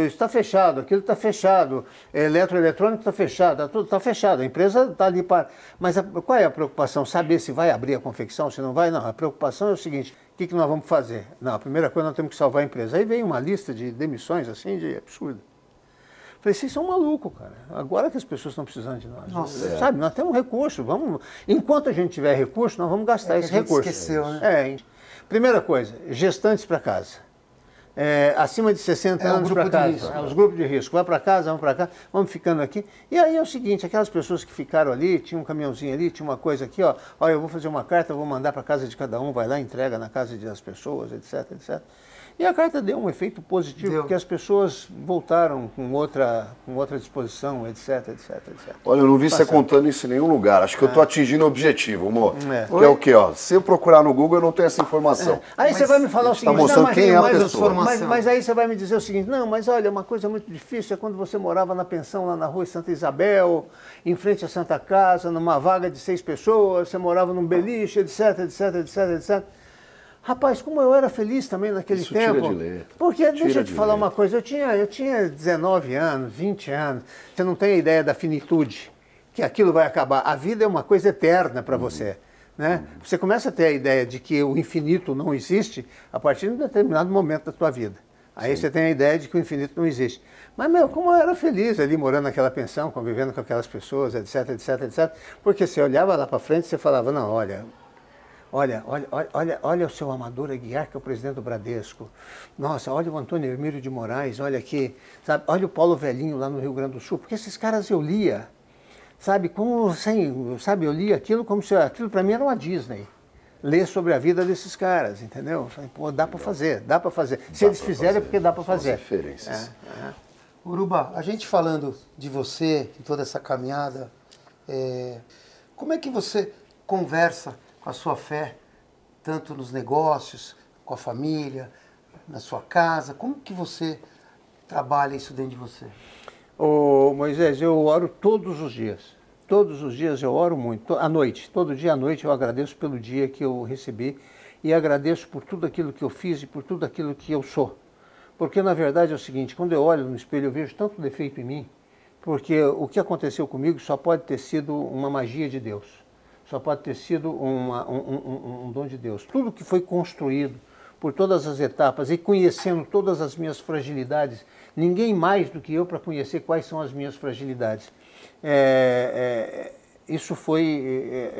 está fechado, aquilo está fechado, eletroeletrônico está fechado, tudo está fechado, a empresa está ali para... Mas qual é a preocupação? Saber se vai abrir a confecção, se não vai? Não, a preocupação é o seguinte, o que nós vamos fazer? Não, a primeira coisa nós temos que salvar a empresa. Aí vem uma lista de demissões assim, de absurdo. Falei, vocês são malucos, cara. Agora que as pessoas estão precisando de nós. Nossa, sabe, nós temos recurso. Enquanto a gente tiver recurso, nós vamos gastar esse recurso. Esqueceu, né? Primeira coisa, gestantes para casa. Acima de 60 anos para casa. Os grupos de risco. Vai para casa, vamos para cá, vamos ficando aqui. E aí é o seguinte, aquelas pessoas que ficaram ali, tinha um caminhãozinho ali, tinha uma coisa aqui, ó. Olha, eu vou fazer uma carta, vou mandar para casa de cada um, vai lá, entrega na casa das pessoas, etc, etc. E a carta deu um efeito positivo, porque as pessoas voltaram com outra disposição, etc, etc, etc. Olha, eu não vi você contando isso em nenhum lugar. Acho que eu estou atingindo o objetivo, amor. Que é o quê? Ó, se eu procurar no Google, eu não tenho essa informação. Aí você vai me falar o seguinte... Está mostrando quem é a pessoa. Mas aí você vai me dizer o seguinte, não, mas olha, uma coisa muito difícil é quando você morava na pensão lá na rua Santa Isabel, em frente à Santa Casa, numa vaga de 6 pessoas, você morava num beliche, etc, etc, etc, etc. Rapaz, como eu era feliz também naquele tempo. Tira de letra. Porque, deixa eu te falar uma coisa, eu tinha 19 anos, 20 anos, você não tem a ideia da finitude, que aquilo vai acabar. A vida é uma coisa eterna para você. Né? Você começa a ter a ideia de que o infinito não existe a partir de um determinado momento da sua vida. Aí você tem a ideia de que o infinito não existe. Mas, como eu era feliz ali, morando naquela pensão, convivendo com aquelas pessoas, etc, etc, etc. Porque você olhava lá para frente e você falava, não, olha... Olha o seu Amador Aguiar, que é o presidente do Bradesco. Nossa, olha o Antônio Hermílio de Moraes, olha aqui, sabe? Olha o Paulo Velhinho lá no Rio Grande do Sul, porque esses caras eu lia, sabe, eu lia aquilo como se aquilo para mim era uma Disney. Ler sobre a vida desses caras, entendeu? Pô, dá para fazer. Se eles fizerem é porque dá para fazer. São as referências. Uruba, a gente falando de você, de toda essa caminhada, como é que você conversa com a sua fé, tanto nos negócios, com a família, na sua casa? Como que você trabalha isso dentro de você? Ô, Moisés, eu oro todos os dias. Todos os dias eu oro muito, à noite. Todo dia à noite eu agradeço pelo dia que eu recebi e agradeço por tudo aquilo que eu fiz e por tudo aquilo que eu sou. Porque, na verdade, é o seguinte, quando eu olho no espelho eu vejo tanto defeito em mim, porque o que aconteceu comigo só pode ter sido uma magia de Deus. Só pode ter sido um dom de Deus. Tudo que foi construído por todas as etapas e conhecendo todas as minhas fragilidades, ninguém mais do que eu para conhecer quais são as minhas fragilidades. Isso foi...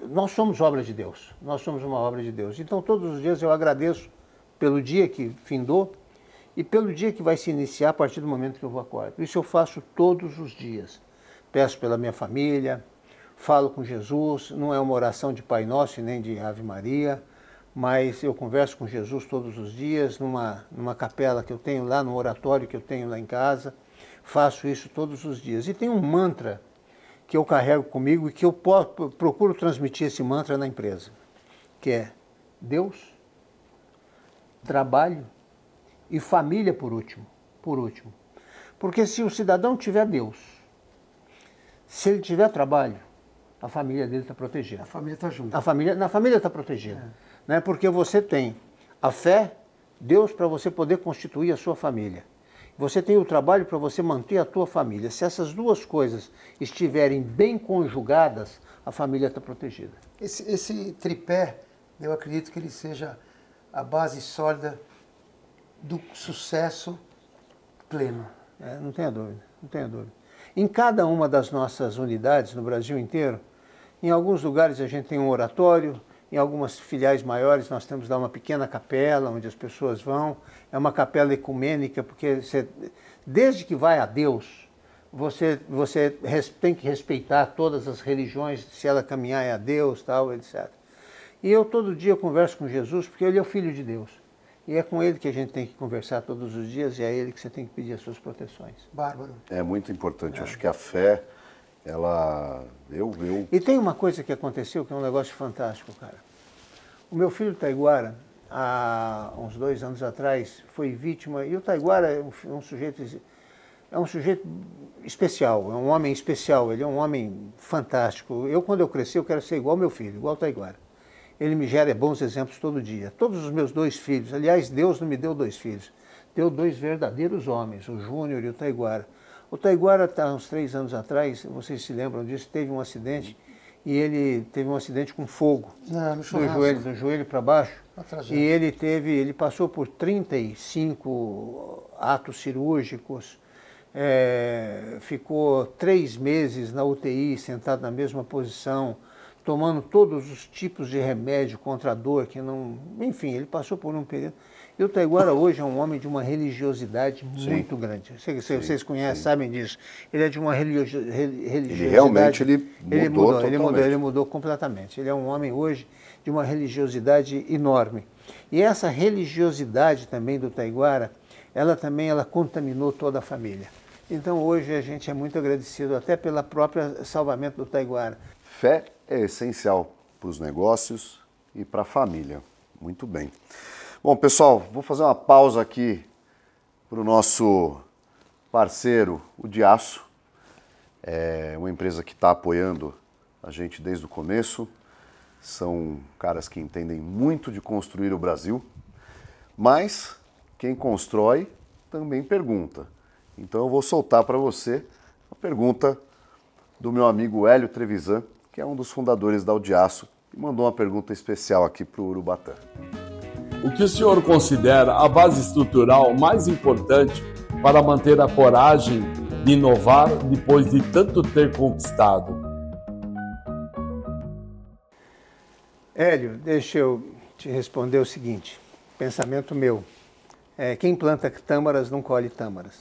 nós somos obra de Deus, nós somos uma obra de Deus. Então, todos os dias eu agradeço pelo dia que findou e pelo dia que vai se iniciar a partir do momento que eu vou acordar. Isso eu faço todos os dias. Peço pela minha família, falo com Jesus, não é uma oração de Pai Nosso nem de Ave Maria, mas eu converso com Jesus todos os dias, numa capela que eu tenho lá, no oratório que eu tenho lá em casa. Faço isso todos os dias. E tem um mantra que eu carrego comigo e que eu procuro transmitir esse mantra na empresa, que é Deus, trabalho e família por último. Porque se o cidadão tiver Deus, se ele tiver trabalho, a família dele está protegida. A família está junto. Na família está protegida. Né? Porque você tem a fé, Deus, para você poder constituir a sua família. Você tem o trabalho para você manter a tua família. Se essas duas coisas estiverem bem conjugadas, a família está protegida. Esse tripé, eu acredito que ele seja a base sólida do sucesso pleno. Não tenha dúvida. Em cada uma das nossas unidades no Brasil inteiro, em alguns lugares a gente tem um oratório, em algumas filiais maiores nós temos lá uma pequena capela onde as pessoas vão. É uma capela ecumênica, porque desde que vai a Deus, você tem que respeitar todas as religiões, se ela caminhar é a Deus, tal, etc. E eu todo dia converso com Jesus, porque ele é o Filho de Deus. E é com ele que a gente tem que conversar todos os dias, e é ele que você tem que pedir as suas proteções. Bárbaro. É muito importante. Acho que a fé, ela... E tem uma coisa que aconteceu que é um negócio fantástico, cara. O meu filho Taiguara, há uns 2 anos atrás, foi vítima, e o Taiguara é um sujeito especial, é um homem especial, ele é um homem fantástico. Quando eu crescer, eu quero ser igual ao meu filho, igual ao Taiguara. Ele me gera bons exemplos todo dia. Todos os meus 2 filhos, aliás, Deus não me deu 2 filhos, deu 2 verdadeiros homens, o Júnior e o Taiguara. O Taiguara, há uns 3 anos atrás, vocês se lembram disso, teve um acidente, e ele teve um acidente com fogo do joelho para baixo. E ele passou por 35 atos cirúrgicos, ficou 3 meses na UTI, sentado na mesma posição, tomando todos os tipos de remédio contra a dor, enfim, ele passou por um período. E o Taiguara hoje é um homem de uma religiosidade muito grande. Vocês conhecem, sabem disso. Ele é de uma religiosidade... E realmente ele mudou completamente. Ele é um homem hoje de uma religiosidade enorme. E essa religiosidade também do Taiguara, ela contaminou toda a família. Então hoje a gente é muito agradecido até pela própria salvamento do Taiguara. Fé é essencial para os negócios e para a família. Muito bem. Bom, pessoal, vou fazer uma pausa aqui para o nosso parceiro, o Diaço. É uma empresa que está apoiando a gente desde o começo. São caras que entendem muito de construir o Brasil, mas quem constrói também pergunta. Então eu vou soltar para você a pergunta do meu amigo Hélio Trevisan, que é um dos fundadores da Diaço, e mandou uma pergunta especial aqui para o Urubatã. O que o senhor considera a base estrutural mais importante para manter a coragem de inovar depois de tanto ter conquistado? Hélio, deixa eu te responder o seguinte, pensamento meu. Quem planta tâmaras não colhe tâmaras.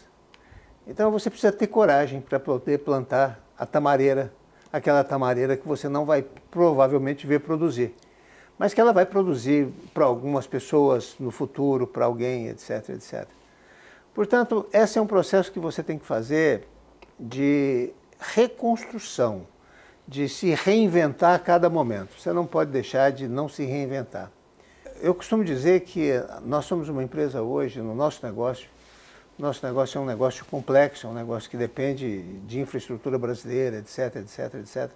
Então você precisa ter coragem para poder plantar a tamareira, aquela tamareira que você não vai provavelmente ver produzir, mas que ela vai produzir para algumas pessoas no futuro, para alguém, etc, etc. Portanto, esse é um processo que você tem que fazer de reconstrução, de se reinventar a cada momento. Você não pode deixar de não se reinventar. Eu costumo dizer que nós somos uma empresa hoje, no nosso negócio é um negócio complexo, é um negócio que depende de infraestrutura brasileira, etc, etc, etc.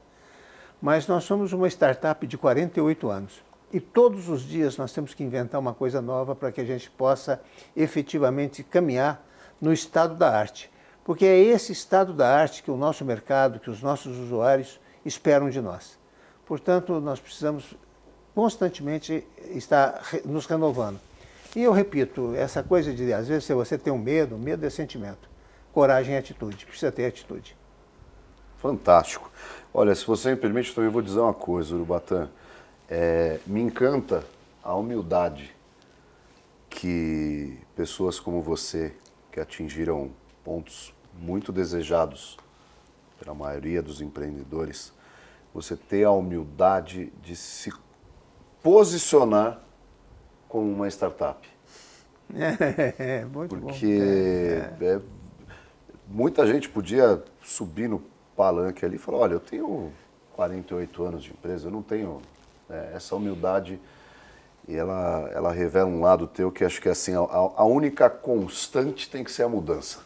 Mas nós somos uma startup de 48 anos. E todos os dias nós temos que inventar uma coisa nova para que a gente possa efetivamente caminhar no estado da arte. Porque é esse estado da arte que o nosso mercado, que os nossos usuários esperam de nós. Portanto, nós precisamos constantemente estar nos renovando. E eu repito, essa coisa de, às vezes, se você tem um medo é sentimento. Coragem é atitude, precisa ter atitude. Fantástico. Olha, se você me permite, também vou dizer uma coisa, Urubatã. Me encanta a humildade que pessoas como você, que atingiram pontos muito desejados pela maioria dos empreendedores, você ter a humildade de se posicionar como uma startup. Muito porque bom. Muita gente podia subir no palanque ali e falar, olha, eu tenho 48 anos de empresa, eu não tenho essa humildade, e ela revela um lado teu que acho que assim, a única constante tem que ser a mudança.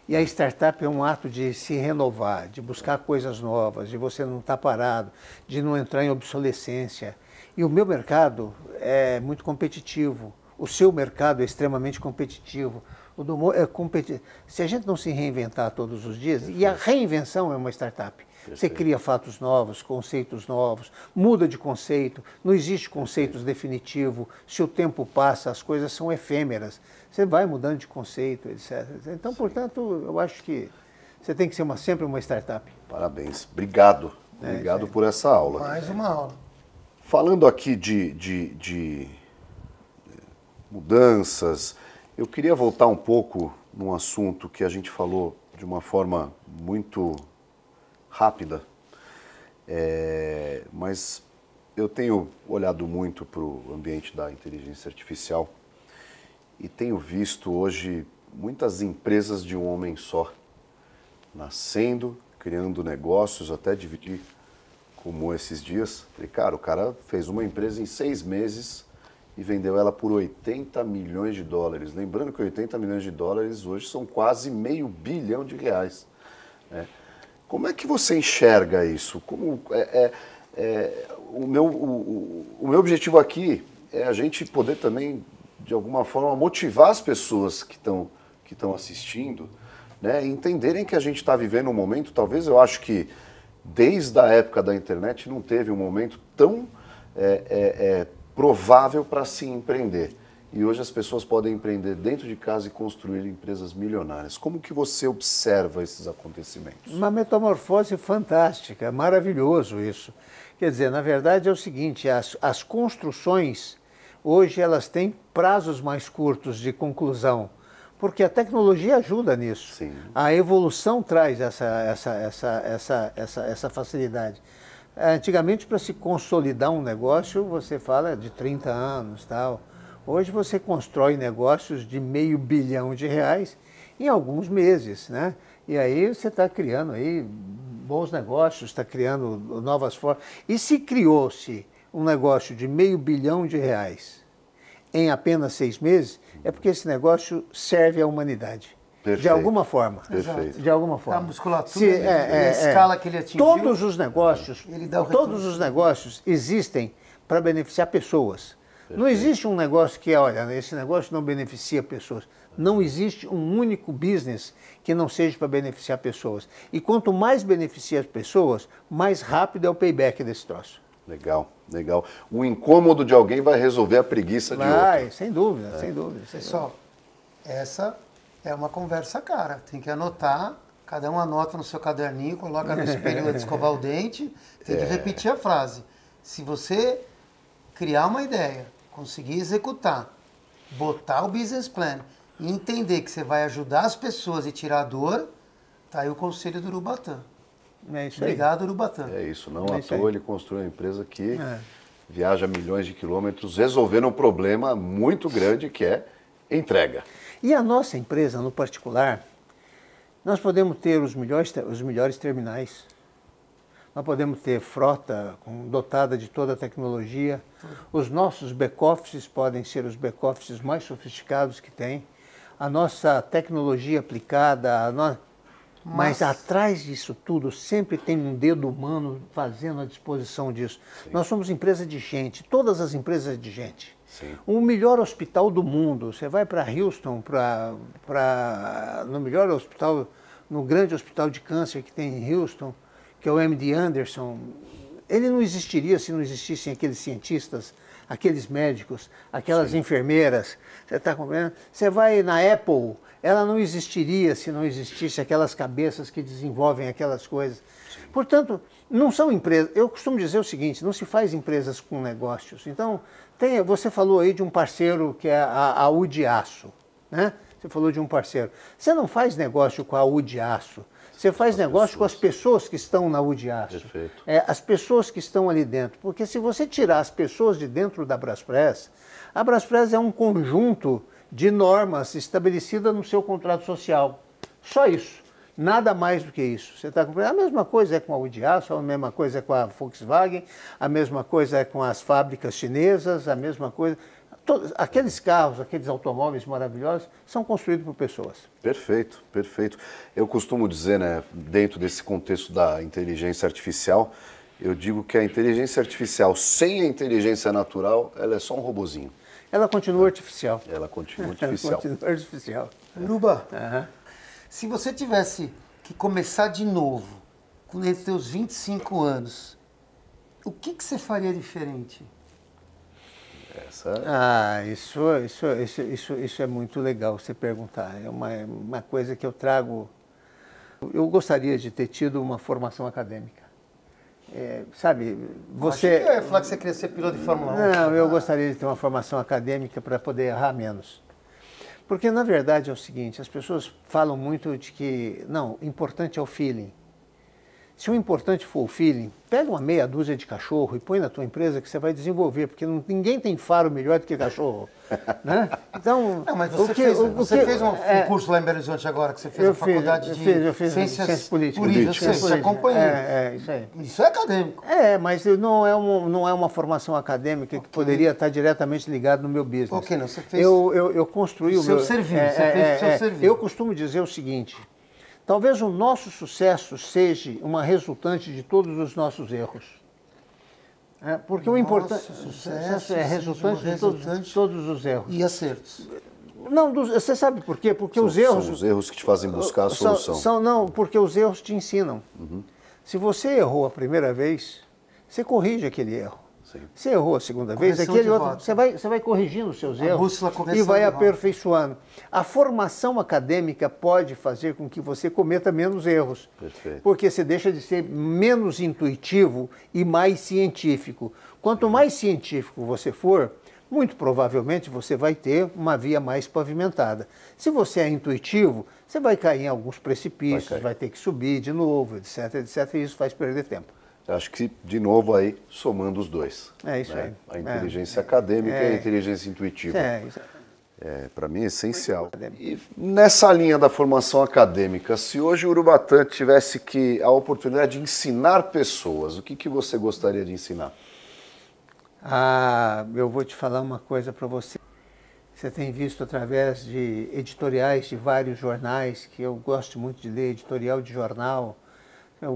E a startup é um ato de se renovar, de buscar coisas novas, de você não estar parado, de não entrar em obsolescência. E o meu mercado é muito competitivo, o seu mercado é extremamente competitivo. O do humor é competitivo. Se a gente não se reinventar todos os dias, e a reinvenção é uma startup. Você cria fatos novos, conceitos novos, muda de conceito, não existe conceitos definitivos. Se o tempo passa, as coisas são efêmeras. Você vai mudando de conceito, etc. Então, portanto, eu acho que você tem que ser sempre uma startup. Parabéns. Obrigado. Obrigado por essa aula. Mais uma aula. Falando aqui de mudanças, eu queria voltar um pouco num assunto que a gente falou de uma forma muito rápida, mas eu tenho olhado muito para o ambiente da inteligência artificial e tenho visto hoje muitas empresas de um homem só, nascendo, criando negócios, até dividir, como esses dias. Falei, cara, o cara fez uma empresa em 6 meses e vendeu ela por 80 milhões de dólares. Lembrando que 80 milhões de dólares hoje são quase R$500 bilhão, né? Como é que você enxerga isso? O meu objetivo aqui é a gente poder também, de alguma forma, motivar as pessoas que estão assistindo, né, e entenderem que a gente está vivendo um momento, talvez eu acho que desde a época da internet não teve um momento tão provável para se empreender. E hoje as pessoas podem empreender dentro de casa e construir empresas milionárias. Como que você observa esses acontecimentos? Uma metamorfose fantástica, maravilhoso isso. Quer dizer, na verdade é o seguinte, as construções, hoje elas têm prazos mais curtos de conclusão, porque a tecnologia ajuda nisso. Sim. A evolução traz essa facilidade. Antigamente, para se consolidar um negócio, você fala de 30 anos e tal. Hoje você constrói negócios de R$500 bilhão em alguns meses, né? E aí você está criando aí bons negócios, está criando novas formas. E se criou-se um negócio de R$500 bilhão em apenas 6 meses, é porque esse negócio serve à humanidade. Perfeito. De alguma forma. Perfeito. De alguma forma. A musculatura, a escala que ele atingiu. Todos os negócios, ele dá o todos os negócios existem para beneficiar pessoas. Não existe um negócio que, olha, esse negócio não beneficia pessoas. Não existe um único business que não seja para beneficiar pessoas. E quanto mais beneficia as pessoas, mais rápido é o payback desse troço. Legal, legal. O incômodo de alguém vai resolver a preguiça de outro. Sem dúvida, sem dúvida. Pessoal, essa é uma conversa cara. Tem que anotar, cada um anota no seu caderninho, coloca no espelho antes de escovar o dente, tem que repetir a frase. Se você criar uma ideia, conseguir executar, botar o business plan e entender que você vai ajudar as pessoas e tirar a dor, tá aí o conselho do Urubatã. É isso aí. Obrigado, Urubatã. É isso, não É à isso aí. toa ele construiu uma empresa que viaja milhões de quilômetros resolvendo um problema muito grande que é entrega. E a nossa empresa, no particular, nós podemos ter os melhores terminais. Nós podemos ter frota dotada de toda a tecnologia. Os nossos back-offices podem ser os back-offices mais sofisticados que tem. A nossa tecnologia aplicada, mas atrás disso tudo sempre tem um dedo humano fazendo a disposição disso. Sim. Nós somos empresa de gente, todas as empresas de gente. Sim. O melhor hospital do mundo, você vai para Houston, no melhor hospital, no grande hospital de câncer que tem em Houston, que é o MD Anderson, ele não existiria se não existissem aqueles cientistas, aqueles médicos, aquelas enfermeiras. Você está compreendendo? Você vai na Apple, ela não existiria se não existisse aquelas cabeças que desenvolvem aquelas coisas. Sim. Portanto, não são empresas. Eu costumo dizer o seguinte, não se faz empresas com negócios. Então, você falou aí de um parceiro que é a U de Aço, né? Você falou de um parceiro. Você não faz negócio com a U de Aço. Você faz negócio com as pessoas que estão na U de Aço. Perfeito. As pessoas que estão ali dentro. Porque se você tirar as pessoas de dentro da Braspress, a Braspress é um conjunto de normas estabelecidas no seu contrato social. Só isso. Nada mais do que isso. Você está compreendendo? A mesma coisa é com a U de Aço, a mesma coisa é com a Volkswagen, a mesma coisa é com as fábricas chinesas, a mesma coisa... Aqueles carros, aqueles automóveis maravilhosos são construídos por pessoas. Perfeito, perfeito. Eu costumo dizer, né, dentro desse contexto da inteligência artificial, eu digo que a inteligência artificial sem a inteligência natural, ela é só um robozinho. Ela continua artificial. Ela continua artificial. Ela continua artificial. Uruba, se você tivesse que começar de novo, com os seus 25 anos, o que você faria diferente? Isso é muito legal você perguntar. É uma coisa que eu trago. Eu gostaria de ter tido uma formação acadêmica. Sabe, você... Acho que eu ia falar que você queria ser piloto de Fórmula 1. Não, eu gostaria de ter uma formação acadêmica para poder errar menos. Porque, na verdade, é o seguinte, as pessoas falam muito de que, não, o importante é o feeling. Se o importante for o feeling, pega uma meia dúzia de cachorro e põe na tua empresa que você vai desenvolver, porque ninguém tem faro melhor do que cachorro. Né? Então, não, mas você fez um curso lá em Belo Horizonte agora, que você fez a faculdade de Ciências Políticas. Você acompanhou. Isso aí. Isso é acadêmico. Mas não é uma formação acadêmica que poderia estar diretamente ligada no meu business. Ok, não, você fez... Eu construí o meu... serviço, você fez o seu serviço. Eu costumo dizer o seguinte... Talvez o nosso sucesso seja uma resultante de todos os nossos erros. Porque o importante sucesso é resultante de todos os erros. E acertos. Não, você sabe por quê? Porque os erros... São os erros que te fazem buscar a solução. Não, porque os erros te ensinam. Se você errou a primeira vez, você corrige aquele erro. Sim. Você errou a segunda vez, aquele outro, você vai corrigindo os seus erros e vai aperfeiçoando. A formação acadêmica pode fazer com que você cometa menos erros. Perfeito. Porque você deixa de ser menos intuitivo e mais científico. Quanto mais científico você for, muito provavelmente você vai ter uma via mais pavimentada. Se você é intuitivo, você vai cair em alguns precipícios, vai ter que subir de novo, etc, etc, e isso faz perder tempo. Acho que, de novo, aí, somando os dois. É isso aí. A inteligência acadêmica e a inteligência intuitiva. Para mim é essencial. E nessa linha da formação acadêmica, se hoje o Urubatã tivesse a oportunidade de ensinar pessoas, o que você gostaria de ensinar? Eu vou te falar uma coisa para você. Você tem visto através de editoriais de vários jornais, que eu gosto muito de ler, editorial de jornal. Eu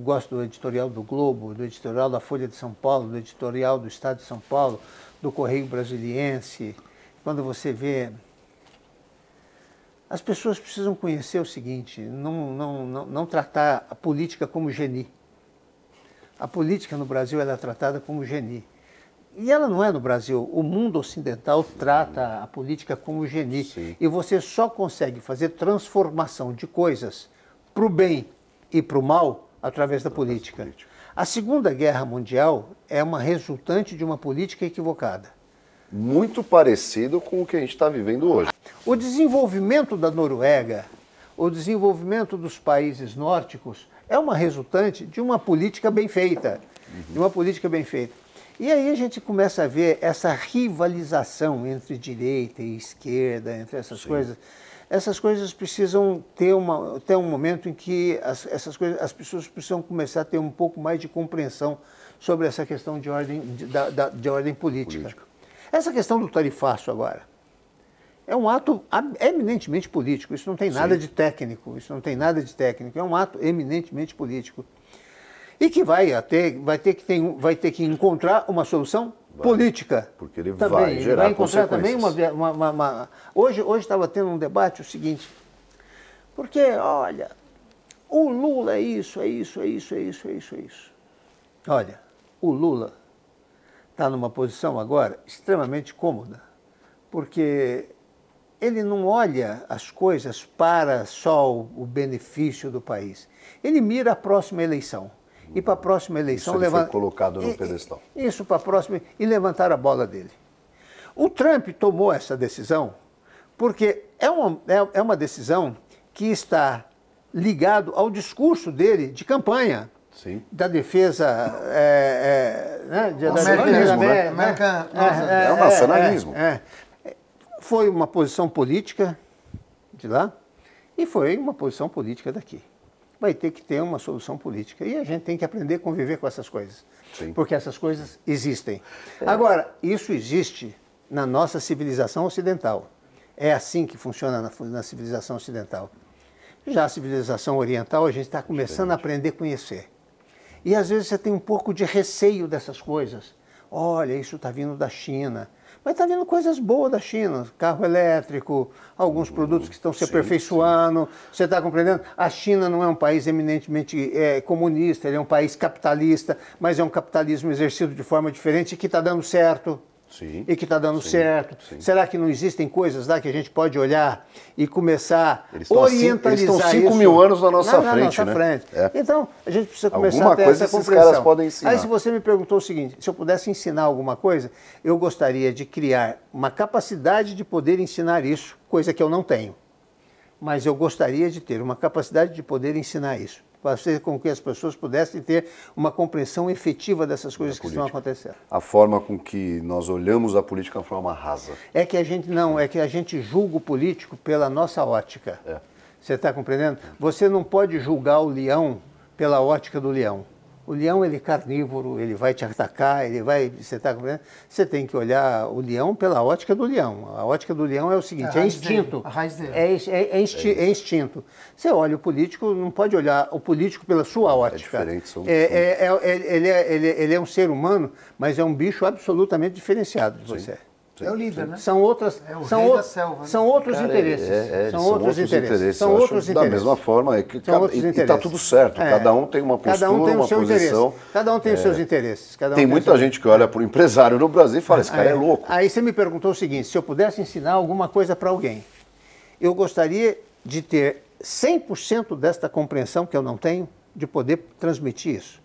gosto do editorial do Globo, do editorial da Folha de São Paulo, do editorial do Estado de São Paulo, do Correio Brasiliense. Quando você vê... As pessoas precisam conhecer o seguinte, não tratar a política como geni. A política no Brasil ela é tratada como geni. E ela não é no Brasil. O mundo ocidental trata a política como geni. Sim. E você só consegue fazer transformação de coisas para o bem e para o mal através da política. A Segunda Guerra Mundial é uma resultante de uma política equivocada. Muito parecido com o que a gente está vivendo hoje. O desenvolvimento da Noruega, o desenvolvimento dos países nórdicos é uma resultante de uma política bem feita. De uma política bem feita. E aí a gente começa a ver essa rivalização entre direita e esquerda, entre essas coisas. Essas coisas precisam ter um momento em que as pessoas precisam começar a ter um pouco mais de compreensão sobre essa questão de ordem política. Essa questão do tarifaço agora é um ato eminentemente político, isso não tem nada de técnico, é um ato eminentemente político. E que vai ter que encontrar uma solução política. Porque ele também. vai gerar ele vai encontrar consequências. também Hoje estava tendo um debate o seguinte, porque, olha, o Lula é isso. Olha, o Lula está numa posição agora extremamente cômoda, porque ele não olha as coisas para só o benefício do país. Ele mira a próxima eleição. E para a próxima eleição... Isso foi colocado no pedestal. Isso para a próxima... E levantar a bola dele. O Trump tomou essa decisão porque é uma decisão que está ligado ao discurso dele de campanha. Sim. Da defesa... É o nacionalismo. Foi uma posição política de lá e foi uma posição política daqui. Vai ter que ter uma solução política. E a gente tem que aprender a conviver com essas coisas. Sim. Porque essas coisas existem. Agora, isso existe na nossa civilização ocidental. É assim que funciona na civilização ocidental. Já a civilização oriental, a gente está começando a aprender a conhecer. E às vezes você tem um pouco de receio dessas coisas. Olha, isso está vindo da China. Mas está vindo coisas boas da China, carro elétrico, alguns produtos que estão se aperfeiçoando. Você está compreendendo? A China não é um país eminentemente comunista, ele é um país capitalista, mas é um capitalismo exercido de forma diferente e que está dando certo. Sim. E que está dando certo. Sim. Será que não existem coisas lá que a gente pode olhar e começar a orientalizar isso? Eles estão 5 mil anos na nossa frente. Então, a gente precisa começar alguma a ter coisa essa esses compreensão. caras podem ensinar. Aí, se você me perguntou o seguinte, se eu pudesse ensinar alguma coisa, eu gostaria de criar uma capacidade de poder ensinar isso, coisa que eu não tenho. Mas eu gostaria de ter uma capacidade de poder ensinar isso, para fazer com que as pessoas pudessem ter uma compreensão efetiva dessas coisas que estão acontecendo. A forma com que nós olhamos a política de uma forma rasa. É que a gente julga o político pela nossa ótica. Você está compreendendo? Você não pode julgar o leão pela ótica do leão. O leão, ele é carnívoro, ele vai te atacar, você está compreendendo? Você tem que olhar o leão pela ótica do leão. A ótica do leão é o seguinte, é instinto. A raiz dele. É instinto. Você olha o político, não pode olhar o político pela sua ótica. É diferente. Ele é um ser humano, mas é um bicho absolutamente diferenciado de você. É o líder, né? São outros interesses. São outros interesses. Da mesma forma, e está tudo certo. Cada um tem uma postura, uma posição. Cada um tem os seus interesses. Tem muita gente que olha para o empresário no Brasil e fala, esse cara é louco. Aí você me perguntou o seguinte, se eu pudesse ensinar alguma coisa para alguém, eu gostaria de ter 100% desta compreensão que eu não tenho, de poder transmitir isso.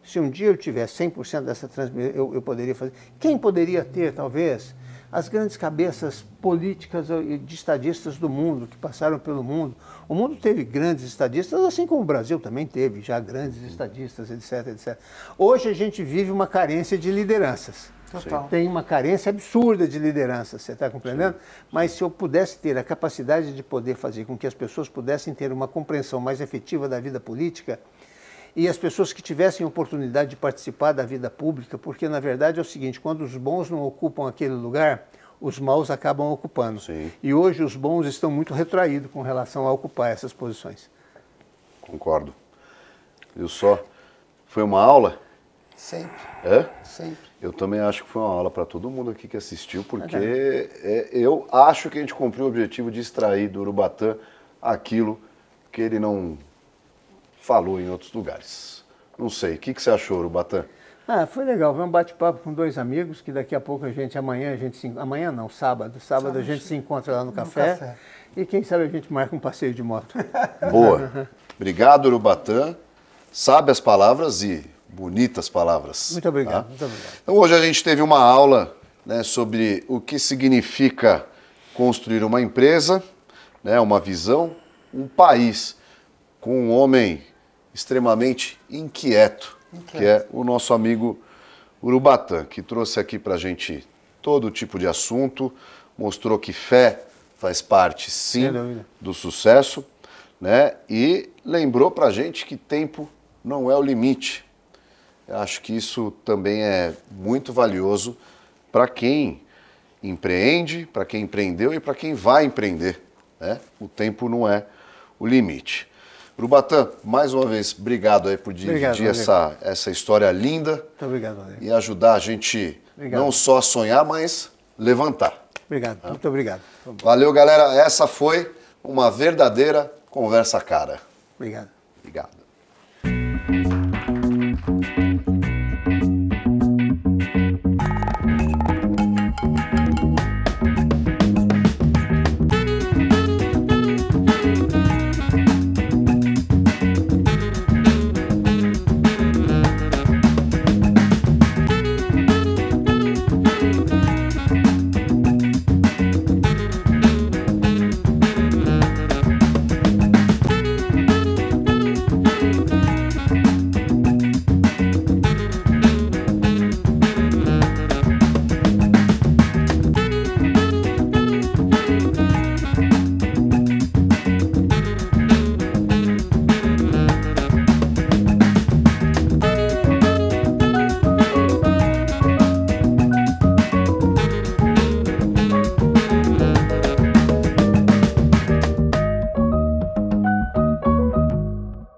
Se um dia eu tiver 100% dessa transmissão, eu poderia fazer. Quem poderia ter, talvez, as grandes cabeças políticas e de estadistas do mundo, que passaram pelo mundo. O mundo teve grandes estadistas, assim como o Brasil também teve já grandes estadistas, etc, etc. Hoje a gente vive uma carência de lideranças. Total. Tem uma carência absurda de liderança, você está compreendendo? Mas se eu pudesse ter a capacidade de poder fazer com que as pessoas pudessem ter uma compreensão mais efetiva da vida política, e as pessoas que tivessem oportunidade de participar da vida pública, porque na verdade é o seguinte, quando os bons não ocupam aquele lugar, os maus acabam ocupando. Sim. E hoje os bons estão muito retraídos com relação a ocupar essas posições. Concordo. Viu só? Foi uma aula? Sempre. É? Sempre. Eu também acho que foi uma aula para todo mundo aqui que assistiu, porque eu acho que a gente cumpriu o objetivo de extrair do Urubatã aquilo que ele não falou em outros lugares. Não sei, o que você achou, Urubatã? Foi legal, foi um bate-papo com dois amigos, que daqui a pouco sábado a gente se encontra lá no café. E quem sabe a gente marca um passeio de moto. Boa. Obrigado, Urubatã. Sabe as palavras e Bonitas palavras. Muito obrigado, tá? muito obrigado. Então hoje a gente teve uma aula, né, sobre o que significa construir uma empresa, né, uma visão, um país com um homem extremamente inquieto, que é o nosso amigo Urubatã, que trouxe aqui pra gente todo tipo de assunto, mostrou que fé faz parte, sim, do sucesso, né? E lembrou pra gente que tempo não é o limite. Eu acho que isso também é muito valioso para quem empreende, para quem empreendeu e para quem vai empreender, né? O tempo não é o limite. Urubatã, mais uma vez, obrigado aí por dividir essa história linda. Muito obrigado, Rodrigo. E ajudar a gente não só a sonhar, mas levantar. Obrigado, muito obrigado. Valeu, galera. Essa foi uma verdadeira conversa cara. Obrigado. Obrigado.